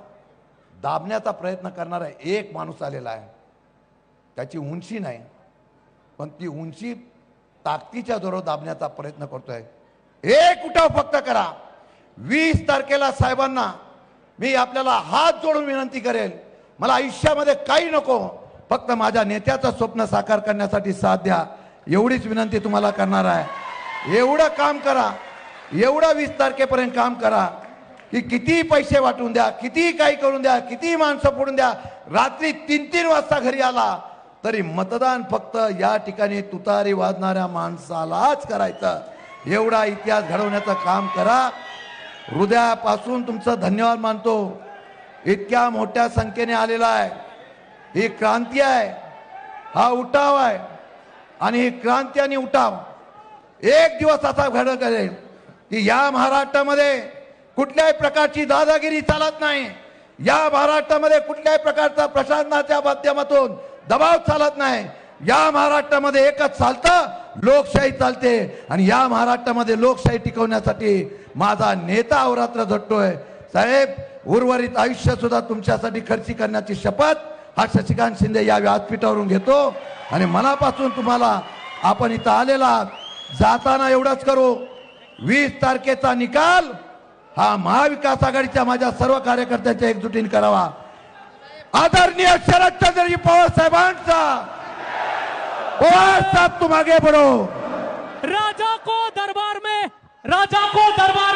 दाबण्याचा प्रयत्न करणारा एक माणूस आलेला आहे. त्याची उंची नाही, पण ती उंची ताकदीच्या जोरावर दाबण्याचा प्रयत्न करतोय. एक उठाव फक्त करा. 20 तारखेला साहेबांना मी आपल्याला हात जोडून विनंती करेल, मला आयुष्यामध्ये काही नको, फक्त माझ्या नेत्याचं स्वप्न साकार करण्यासाठी साथ द्या, एवढीच विनंती तुम्हाला करणार आहे. एवढं काम करा, एवढं 20 तारखेपर्यंत काम करा की किती पैसे वाटून द्या, किती काही करून द्या, किती माणसं फोडून द्या, रात्री 3-3 वाजता घरी आला तरी मतदान फक्त या ठिकाणी तुतारी वाजणाऱ्या माणसालाच करायचं. एवढा इतिहास घडवण्याचं काम करा. हृदयापासून तुमचं धन्यवाद मानतो. इतक्या मोठ्या संख्येने आलेला आहे. ही क्रांती आहे, हा उठाव आहे. आणि ही क्रांती आणि उठाव एक दिवस असा घडत करेल की या महाराष्ट्रामध्ये कुठल्याही प्रकारची दादागिरी चालत नाही. या महाराष्ट्रामध्ये कुठल्याही प्रकारचा प्रशासनाच्या माध्यमातून दबाव चालत नाही. या महाराष्ट्रामध्ये एकच चालतं, लोकशाही चालते. आणि या महाराष्ट्रामध्ये लोकशाही टिकवण्यासाठी माझा नेता अहोरात्र झटतोय. साहेब, उर्वरित आयुष्य सुद्धा तुमच्यासाठी खर्ची करण्याची शपथ हा शशिकांत शिंदे या व्यासपीठावरून घेतो आणि मनापासून तुम्हाला आपण इथं आलेला जाताना एवढंच करू, 20 तारखेचा निकाल हा महाविकास आघाडीच्या माझ्या सर्व कार्यकर्त्यांच्या एकजुटीने करावा. आदरणीय शरदचंद्रजी पवार साहेबांचा, पवार साहब तुम आगे बढ़ो. राजा को दरबार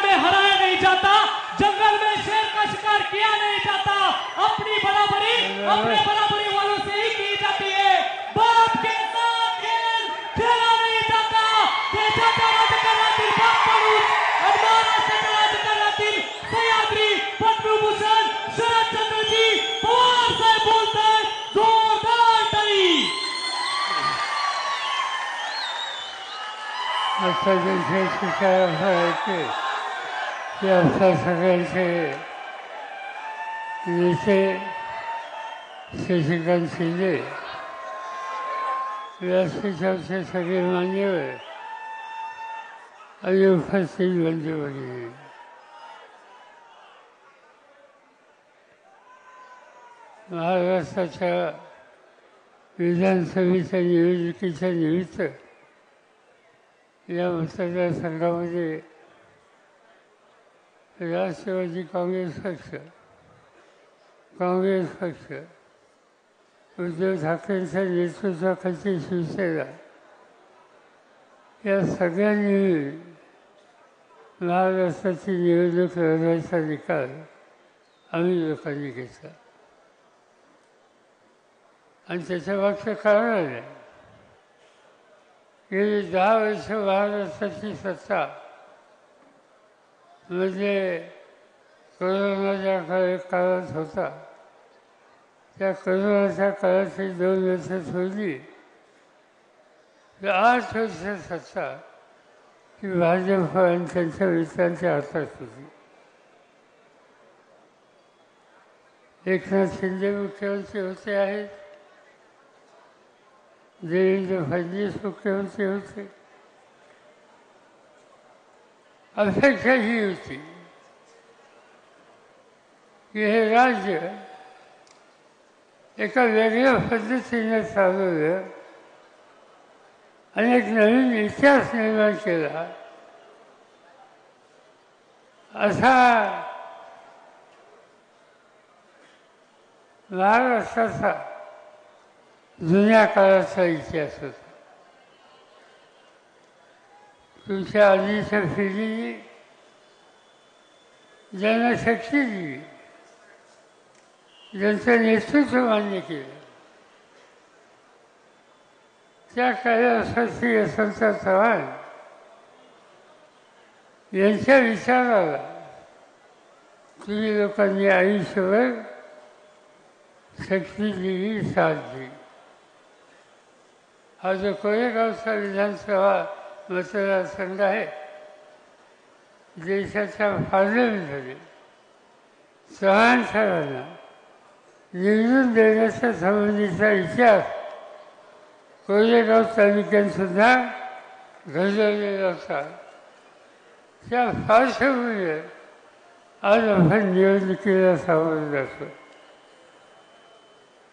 में हराया नहीं जाता, जंगल में शेर का शिकार किया नहीं जाता, अपनी बराबरी अपने बराबरी वालों से ही की जाती है. बाप के साथ खेल खेला नहीं जाता. देशाचा राजकारणातील बाप माणूस आणि महाराष्ट्राच्या राजकारणातील सह्याद्री पद्मभूषण शरदचंद्रजी पवार साहेब बोलतात. जोरदार ताली. आजचा विशेष काय असा आहे की आमच्या सगळ्यांचे नेते शशिकांत शिंदे, व्यासपीठाचे सगळे मान्यवर आणि उपस्थित बंधू भगिनी, महाराष्ट्राच्या विधानसभेच्या निवडणुकीच्या निमित्त या मतदारसंघामध्ये राष्ट्रवादी काँग्रेस पक्ष, उद्धव ठाकरेंच्या नेतृत्वाखालची शिवसेना या सगळ्यांनी महाराष्ट्राची निवडणूक लढवायचा निकाल आम्ही लोकांनी घेतला. आणि त्याच्या मागचं कारण आहे, गेली 10 वर्ष महाराष्ट्राची सत्ता म्हणजे कोरोनाच्या काळात होता. त्या कोरोनाच्या काळाची 2 वर्ष सोडली तर 8 वर्ष सत्ता ही भाजप आणि त्यांच्या मित्रांच्या हातात होती. एकनाथ शिंदे मुख्यमंत्री होते आहेत, देवेंद्र फडणवीस मुख्यमंत्री होते. अपेक्षा ही होती की हे राज्य एका वेगळ्या पद्धतीने चालवलं आणि एक नवीन इतिहास निर्माण केला. असा महाराष्ट्राचा जुन्या काळाचा इतिहास होता. तुमच्या आधीच्या पिढीने ज्यांना शक्ती दिली, ज्यांचं नेतृत्व मान्य केलं, त्या कैलासवासी यशवंत चव्हाण यांच्या विचाराला तुम्ही लोकांनी आयुष्यभर शक्ती दिली, साथ दिली. हा जो कोरेगावचा विधानसभा मतदारसंघ आहे, देशाच्या पार्लमेंटमध्ये चव्हाण साहेबांना निवडून देण्याच्या संबंधीचा इतिहास कोरेगाव तालुक्यातसुद्धा घडवलेला होता. त्या पार्श्वभूमीवर आज आपण निवडणुकीला सामोरं जातो.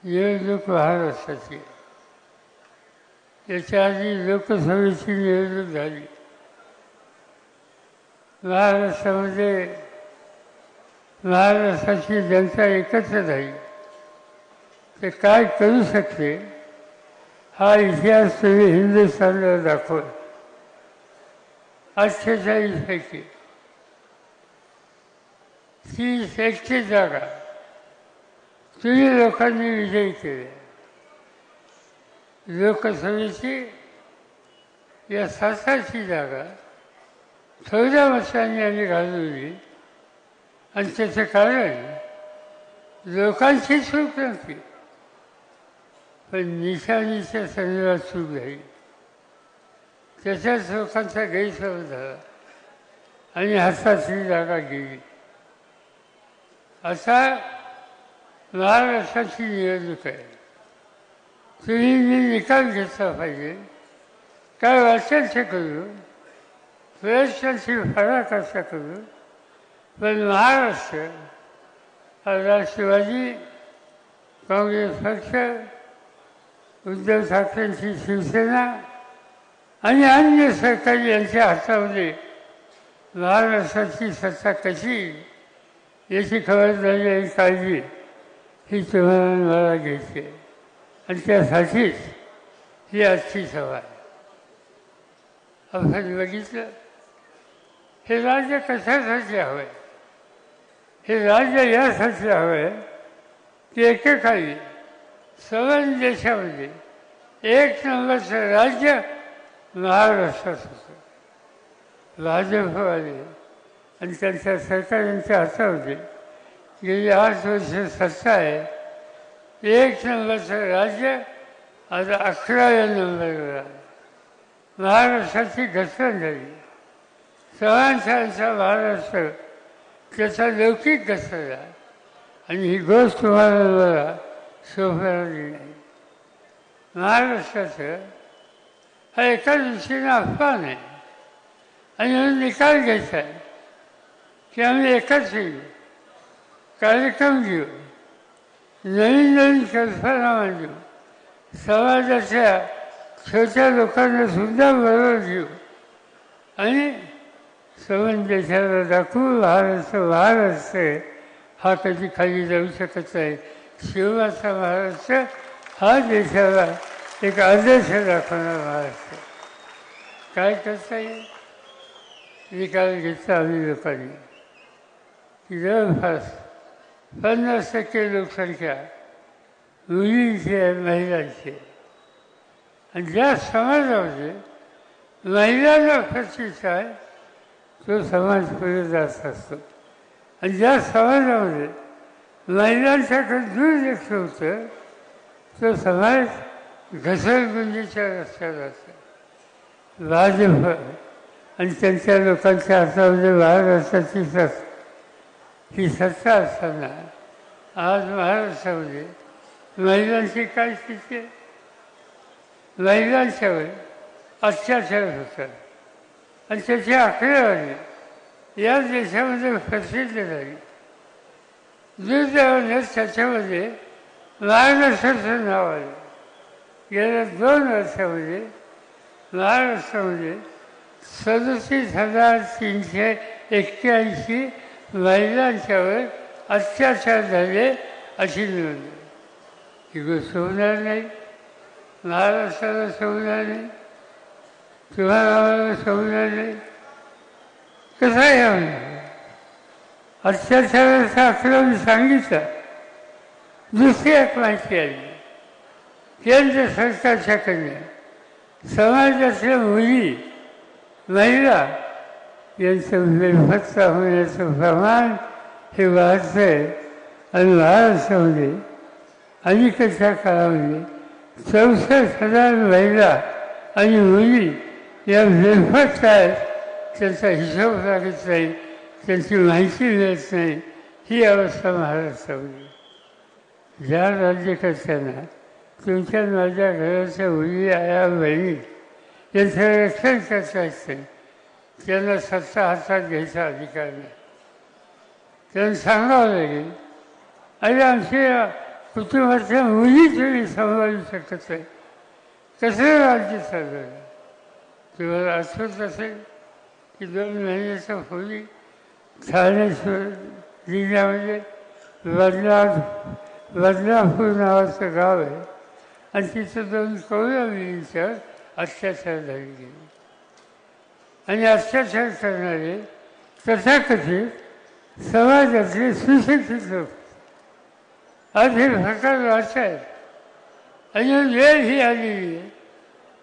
निवडणूक महाराष्ट्राची, याच्या आधी लोकसभेची निवडणूक झाली. महाराष्ट्रामध्ये महाराष्ट्राची जनता एकत्र झाली. ते काय करू शकते हा इतिहास तुम्ही हिंदुस्थानला दाखवला. 48 पैकी 30 जागा तुम्ही लोकांनी विजयी केल्या. लोकसभेची या 7ची जागा थोड्या वर्षांनी आम्ही घालवली आणि त्याचं कारण लोकांची चूक नव्हती, पण निशाणीच्या संदर्भात चूक झाली. त्याच्याच लोकांचा गैरसमज झाला आणि हाताची जागा गेली. असा महाराष्ट्राची निवडणूक आहे. तुम्ही निकाल घेतला पाहिजे. काय वाटेल ते करू, प्रयत्नाची फराकाशा करू, पण महाराष्ट्र हा राष्ट्रवादी काँग्रेस पक्ष, उद्धव ठाकरेंची शिवसेना आणि अन्य सरकारी यांच्या हातामध्ये महाराष्ट्राची सत्ता कशी याची खबरदारी आणि काळजी ही तुम्हाला मला घ्यायची आहे आणि त्यासाठीच ही आजची सभा आहे. आपण बघितलं हे राज्य कशासाठी हवं आहे? हे राज्य यासाठी हवं आहे की एकेकाळी सर्व देशामध्ये एक नंबरचं राज्य महाराष्ट्रात होतं. भाजपवाले आणि त्यांच्या सरकारांच्या हातामध्ये गेली 8 वर्ष सत्ता आहे. एक नंबरचं राज्य आता 11व्या नंबरवर आहे. महाराष्ट्राची घसरण झाली. सर्वांचा महाराष्ट्र त्याचा लौकिक घसरला आणि ही गोष्ट तुम्हाला मला सोपवली नाही. महाराष्ट्राचं हा एका दृष्टीनं अपमान आहे आणि म्हणून निकाल घ्यायचा आहे की आम्ही एकच येऊ, कार्यक्रम घेऊ, नवीन नवीन कल्पना मांडू, समाजाच्या छोट्या लोकांना सुद्धा बरोबर घेऊ आणि संबंध देशाला दाखवू महाराष्ट्र हा कधी खाली जाऊ शकत नाही. शिवमाचा महाराष्ट्र हा देशाला एक आदर्श दाखवणार महाराष्ट्र. काय करता येईल? निकाल घेतला आम्ही लोकांनी की जवळपास 50% लोकसंख्या मुलींची आहे, महिलांची आहे. आणि ज्या समाजामध्ये महिलांना प्रतिष्ठा आहे तो समाज पुढे जात असतो आणि ज्या समाजामध्ये महिलांच्याकडे दुर्लक्ष होतं तो समाज घसरगुंडीच्या रस्त्यावर असतो. भाजप आणि त्यांच्या लोकांच्या हातामध्ये महाराष्ट्राची ही सत्ता असताना आज महाराष्ट्रामध्ये महिलांची काय स्थिती आहे? महिलांच्यावर अत्याचार होतात आणि त्याची आकडेवारी या देशामध्ये प्रसिद्ध झाली. दुर्दैवाने त्याच्यामध्ये महाराष्ट्राचं नाव आलं. गेल्या 2 वर्षामध्ये महाराष्ट्रामध्ये 37,381 महिलांच्यावर अत्याचार झाले अशी नोंद. ही गोष्ट होणार नाही. महाराष्ट्राला होणार नाही, तुम्हाला होणार नाही. कसं आहे अत्याचाराचा आकडा मी सांगितलं. दुसरी एक माहिती आली केंद्र सरकारच्याकडे समाजातल्या मुली महिला यांचं बेपत्ता होण्याचं प्रमाण हे वाढतं आहे आणि महाराष्ट्रामध्ये अलीकडच्या काळामध्ये 64,000 महिला आणि मुली या बेपत्ता आहेत. त्यांचा हिशोब लागत नाही, त्यांची माहिती मिळत नाही. ही अवस्था महाराष्ट्रामध्ये. ज्या राज्यकर्त्यांना तुमच्या माझ्या घराच्या मुली आया बहिणी यांचं रक्षण करता असते त्यांना सत्ता हातात घ्यायचा अधिकार नाही. त्यांना सांगावं लागेल आणि आमच्या कुटुंबाच्या मुली तुम्ही सांभाळू शकत नाही. कसं राज्य चालवलं? तुम्हाला आठवत असेल की 2 महिन्याच्या पूर्वी ठाणेश्वर जिल्ह्यामध्ये बदलापूर नावाचं गाव आहे आणि तिथं 2 कवळ्या मुलींच्यावर अत्याचार झाले गेले आणि अत्याचार करणारे तथाकथित समाजातले सुशिक्षित लोक आज हे प्रकार वाचायत आणि वेळ ही आलेली आहे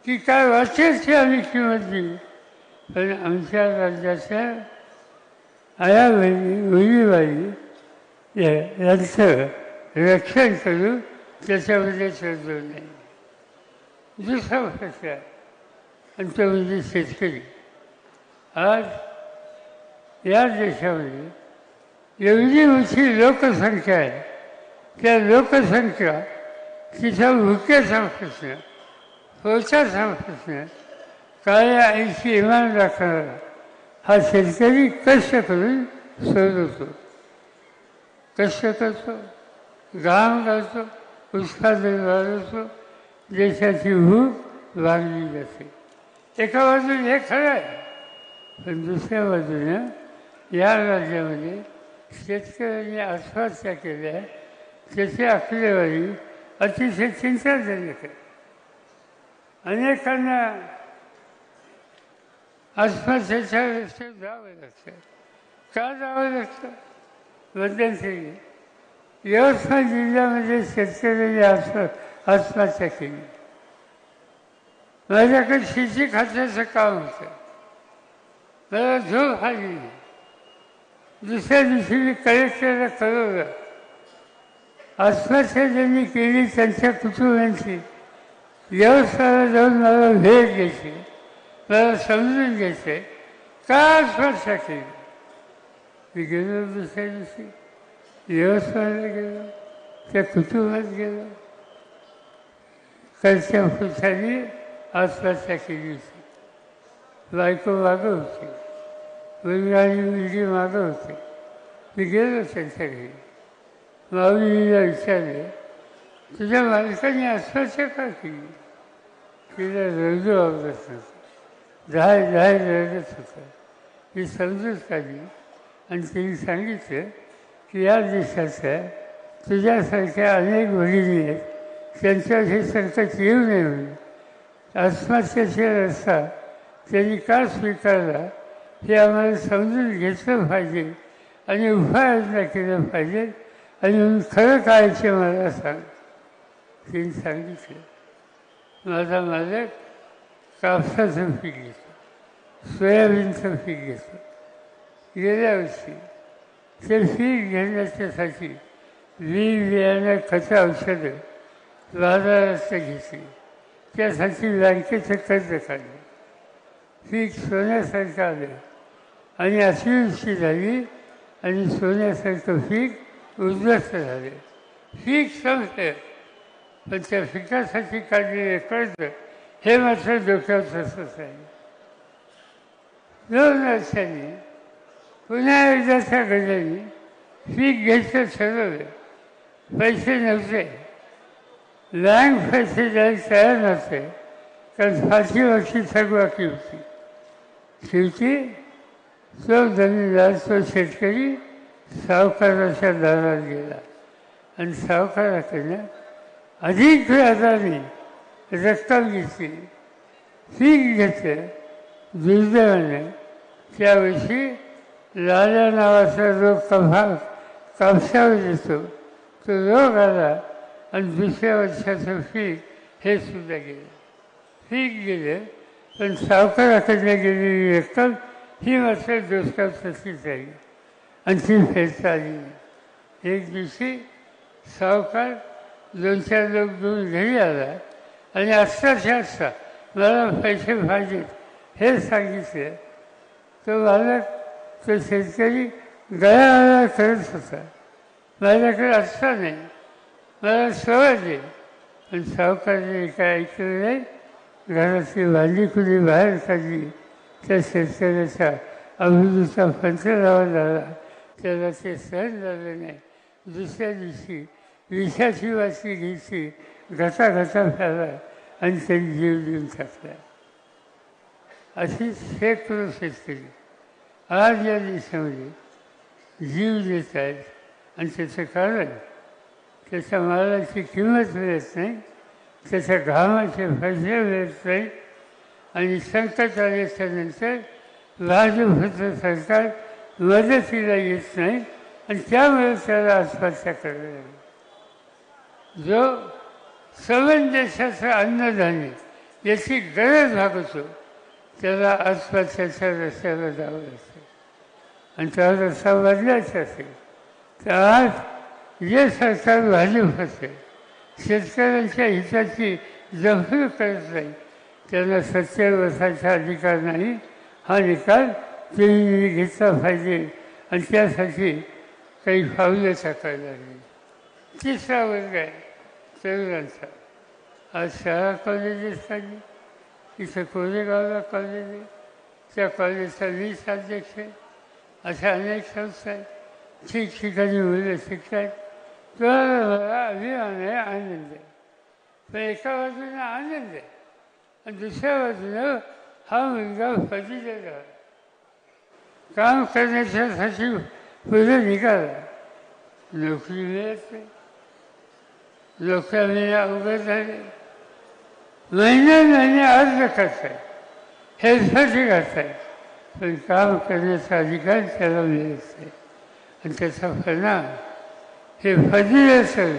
की काय वाचायची आम्ही किंमत दिली. पण आमच्या राज्याच्या आया बहिणी मुलीबाई यांचं रक्षण करू त्याच्यामध्ये चर्चा नाही. दुसरा प्रश्न आहे आणि तो म्हणजे शेतकरी. आज या देशामध्ये एवढी मोठी लोकसंख्या आहे. त्या लोकसंख्या तिचा भुकेचा प्रश्न, पोटाचा प्रश्न, काळ्या आईची इमान राखणारा हा शेतकरी कष्ट करून सोडवतो. कष्ट करतो, घाम घालतो, उत्पादन वाढवतो, देशाची भूक भागली जाते. एका बाजूने हे खरं आहे, पण दुसऱ्या बाजूनं या राज्यामध्ये शेतकऱ्यांनी आत्महत्या केल्या त्याची आकडेवारी अतिशय चिंताजनक आहे. अनेकांना आत्महत्येच्या रस्त्यावर जावं लागतं. का जावं लागतं? मध्यंतरी यवतमाळ जिल्ह्यामध्ये शेतकऱ्यांनी आत्महत्या केली. माझ्याकडे शेती खात्याचं काम होतं, मला झोप आली नाही. दुसऱ्या दिवशी मी कलेक्टरला कळवलं. आत्महत्या ज्यांनी केली त्यांच्या कुटुंबांची व्यवस्थाला जाऊन मला भेट घ्यायची, मला समजून घ्यायचं का आत्महत्या केली. मी गेलो दुसऱ्या दिवशी व्यवस्थाला गेलो, त्या कुटुंबात गेलो. कालच्या पुरुषांनी आत्महत्या केली होती. बायको मागं होती, मुलगा आणि मुलगी मागं होते. मी गेलो त्यांच्या घरी. माऊलीला विचारले, तुझ्या मालकाने आत्महत्या का केली? तिला रडू आवडत नव्हतं, जाय रडत होतं. मी समजूत काढली आणि तिने सांगितलं की या देशाच्या तुझ्यासारख्या अनेक भगिनी आहेत, त्यांच्यावर हे संकट येऊ नये म्हणून आत्महत्येचा रस्ता त्यांनी का स्वीकारला हे आम्हाला समजून घेतलं पाहिजे आणि उपाययोजना केलं पाहिजे. आणि खरं काय ते मला सांग. तिने सांगितलं, माझा मालक कापसाचं पीक घेतो, सोयाबीनचं पीक घेतो. गेल्या वर्षी ते पीक घेण्याच्यासाठी बियाणं खतं औषधं बाजारात घेतली, त्यासाठी बँकेचं कर्ज काढलं. पीक सोन्यासारखं आलं आणि अतिवृष्टी झाली आणि सोन्यासारखं पीक उद्ध्वस्त झाले. पीक संपलं, पण त्या पिकासाठी काढलेले कर्ज हे मात्र डोक्यावर तसंच आहे. 2 वर्षांनी पुन्हा एकदा त्या गजाने पीक घ्यायचं ठरवलं. पैसे नव्हते, बँक पैसे द्यायला तयार नव्हते, कारण 5 वर्षी थकबाकी होती. शेवटी तो जमीनदार, तो शेतकरी सावकाराच्या दारात गेला आणि सावकाराकडनं अधिक व्याजाने रक्कम घेतली, पीक घेतलं. दुर्दैवानं त्यावर्षी लाल्या नावाचा रोग कापसावर येतो, तो रोग आला आणि दुसऱ्या वर्षाचं पीक हे सुद्धा गेलं. पीक गेलं, पण सावकाराकडनं गेलेली रक्कम ही मात्र डोक्यावर तशीच राहिली आणि ती फेडता आली नाही. एक दिवशी सावकार 2-4 लोक घेऊन घरी आला आणि आत्ताच्या आत्ता मला पैसे पाहिजेत हे सांगितलं. तो मालक, तो शेतकरी गळागळा करत होता, माझ्याकडे आत्ता नाही, मला सवय दे. पण सावकाराने काय ऐकलं नाही. घरातली भांडी खुली बाहेर काढली, त्या शेतकऱ्याचा अभिवृद्धीचा पंचनामा झाला. त्याला ते सहन झालं नाही. दुसऱ्या दिवशी विषाची वाची घ्यायची, घटा प्याला आणि त्यांनी जीव देऊन टाकला. अशी शेकडो शेतकरी आज या देशामध्ये जीव देत आहेत. आणि त्याचं कारण त्याच्या मालाची किंमत मिळत नाही, त्याच्या घामाचे पैसे मिळत नाही. आणि संकट आल्याच्या नंतर भाजपचं सरकार मदतीला येत नाही आणि त्यामुळे त्याला आत्महत्या करायला लागली. जो सवन देशाचं अन्नधान्य याची गरज भागवतो त्याला आत्महत्याच्या रस्त्याला जावं लागतं. आणि त्याला रस्ता बदलायचा असेल तर आज जे सरकार भाजप असेल, शेतकऱ्यांच्या हिताची जपणूक करत नाही, त्यांना सत्तेवर बसायचा अधिकार नाही. हा निकाल त्यांनी घेतला पाहिजे आणि त्यासाठी काही पावलं टाकायला लागली. 3रा वर्ग आहे तरुणांचा. आज शाळा कॉलेजेस काढली. इथं कोरेगावला कॉलेज आहे, त्या कॉलेजचा मीच अध्यक्ष आहे. अशा अनेक संस्था आहेत, ठिकठिकाणी मुलं शिकतात. मला अभिमान आहे, आनंद आहे. पण एका बाजूनं आनंद आहे आणि दुसऱ्या बाजूनं हा मुलगा फजिलेला काम करण्यासाठी पुढे निघाला. नोकरी मिळत नाही, लोकांनी अवघड झाले. महिने अर्ज करताय, हेल्पसाठी करताय, पण काम करण्याचा अधिकार त्याला मिळत नाही. आणि त्याचा परिणाम हे फजिलेचं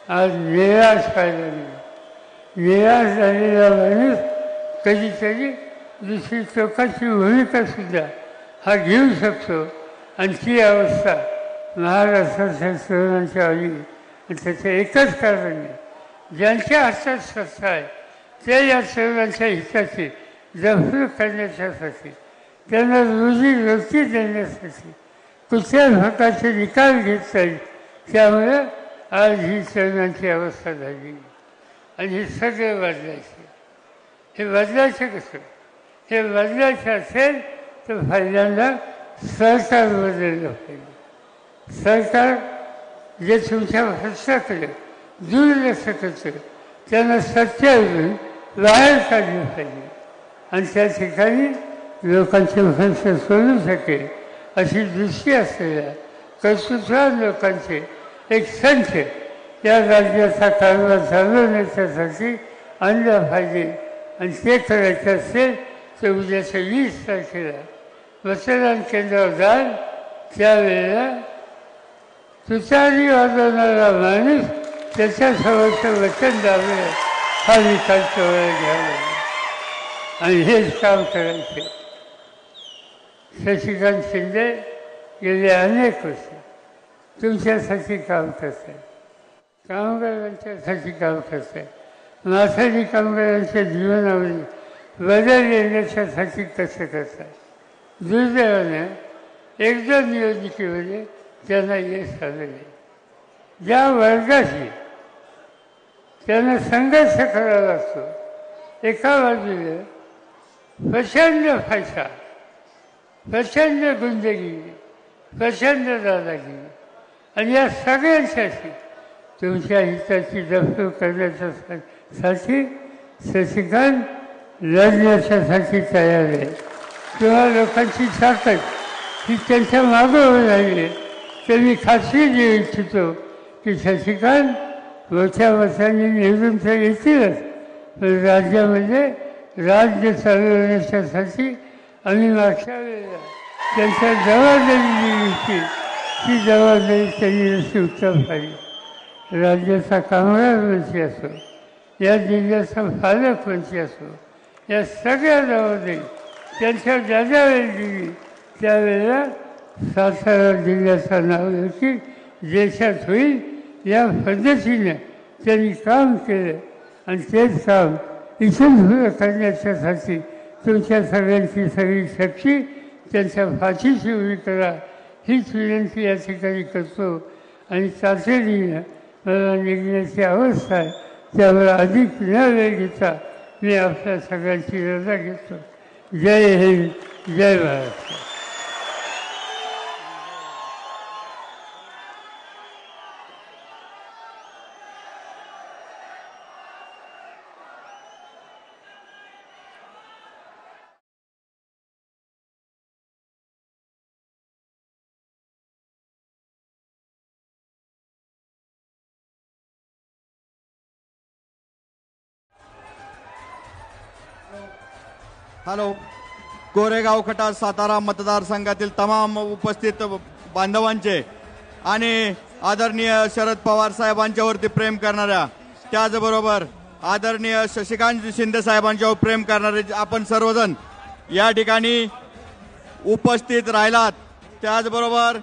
आज निराश व्हायला मिळाला. निराश झालेला माणूस कधीतरी दुसरी टोकाची भूमिका सुद्धा हा घेऊ शकतो. आणि ती अवस्था महाराष्ट्राच्या तरुणांच्या आली. आणि त्याचं एकच कारण आहे, ज्यांच्या हातात सत्ता आहे ते या तरुणांच्या हिताची जपणूक करण्यासाठी, त्यांना रोजी देण्यासाठी कुठल्याच प्रकारचे निकाल घेत नाही. त्यामुळे आज ही तरुणांची अवस्था झाली. आणि हे सगळे बदलायचे. हे बदलायचं कसं? हे बदलायचं असेल तर पहिल्यांदा सरकार बदललं पाहिजे. सरकार जे तुमच्या भ्रष्टाकडे दुर्लक्ष करतं त्यांना सत्तेवरून बाहेर काढलं पाहिजे. आणि त्या ठिकाणी लोकांचे प्रश्न सोडू शकेल अशी दृष्टी असलेल्या कर्तृत्ववान लोकांचे एक संच या राज्याचा कारभार चालवण्यासाठी आणलं पाहिजे. आणि ते करायचं असेल तर उद्याच्या 20 तारखेला मतदान केंद्रावर जाल, त्यावेळेला तुतारी वाजवणारा माणूस त्याच्यासमोरचं वचन दाबलं हा निकाल तेवढा घ्यावा. आणि हेच काम करायचे. शशिकांत शिंदे गेले अनेक वर्ष तुमच्यासाठी काम करत आहे, कामगारांच्यासाठी काम करत आहे. माथाडी कामगारांच्या जीवनामध्ये बदल येण्याच्यासाठी कसं करतात. दुर्दैवाने एकदा निवडणुकीमध्ये त्यांना यश आलेले. ज्या वर्गाशी त्यांना संघर्ष करावा लागतो, एका बाजूला प्रचंड पैसा, प्रचंड गुंडगिरी, प्रचंड दादागिरी, आणि या सगळ्यांसाठी तुमच्या हिताची जपणूक करण्याच्यासाठी शशिकांत लढण्याच्यासाठी तयार आहे. किंवा लोकांची ताकद ही त्यांच्या मागं राहिली. तर मी खात्री देऊ इच्छितो की शशिकांत मोठ्या मतांनी निवडून तर येतीलच, पण राज्यामध्ये राज्य चालवण्याच्यासाठी आम्ही मागच्या वेळेला त्यांच्या जबाबदारी दिली होती, ती जबाबदारी त्यांनी अशी उत्तम पाहिजे. राज्याचा कामगार मंत्री असो, या जिल्ह्याचा पालकमंत्री असो, या सगळ्या जबाबदारी त्यांच्या ज्यावेळी दिली त्यावेळेला सातारा जिल्ह्याचा नावलौकी देशात होईल या पद्धतीने त्यांनी काम केलं. आणि तेच काम इथून पुढे करण्याच्यासाठी तुमच्या सगळ्यांची सगळी शक्ती त्यांच्या पाठीशी उभी करा हीच विनंती या ठिकाणी करतो. आणि तातडीनं मला निघण्याची अवस्था आहे, त्यामुळे अधिक न वेळ घेता मी आपल्या सगळ्यांची रजा घेतो. जय हिंद, जय महाराष्ट्र. हॅलो. कोरेगाव खटाव सातारा मतदारसंघातील तमाम उपस्थित बांधवांचे आणि आदरणीय शरद पवार साहेबांच्यावरती प्रेम करणाऱ्या, त्याचबरोबर आदरणीय शशिकांत शिंदे साहेबांच्यावर प्रेम करणारे आपण सर्वजण या ठिकाणी उपस्थित राहिलात. त्याचबरोबर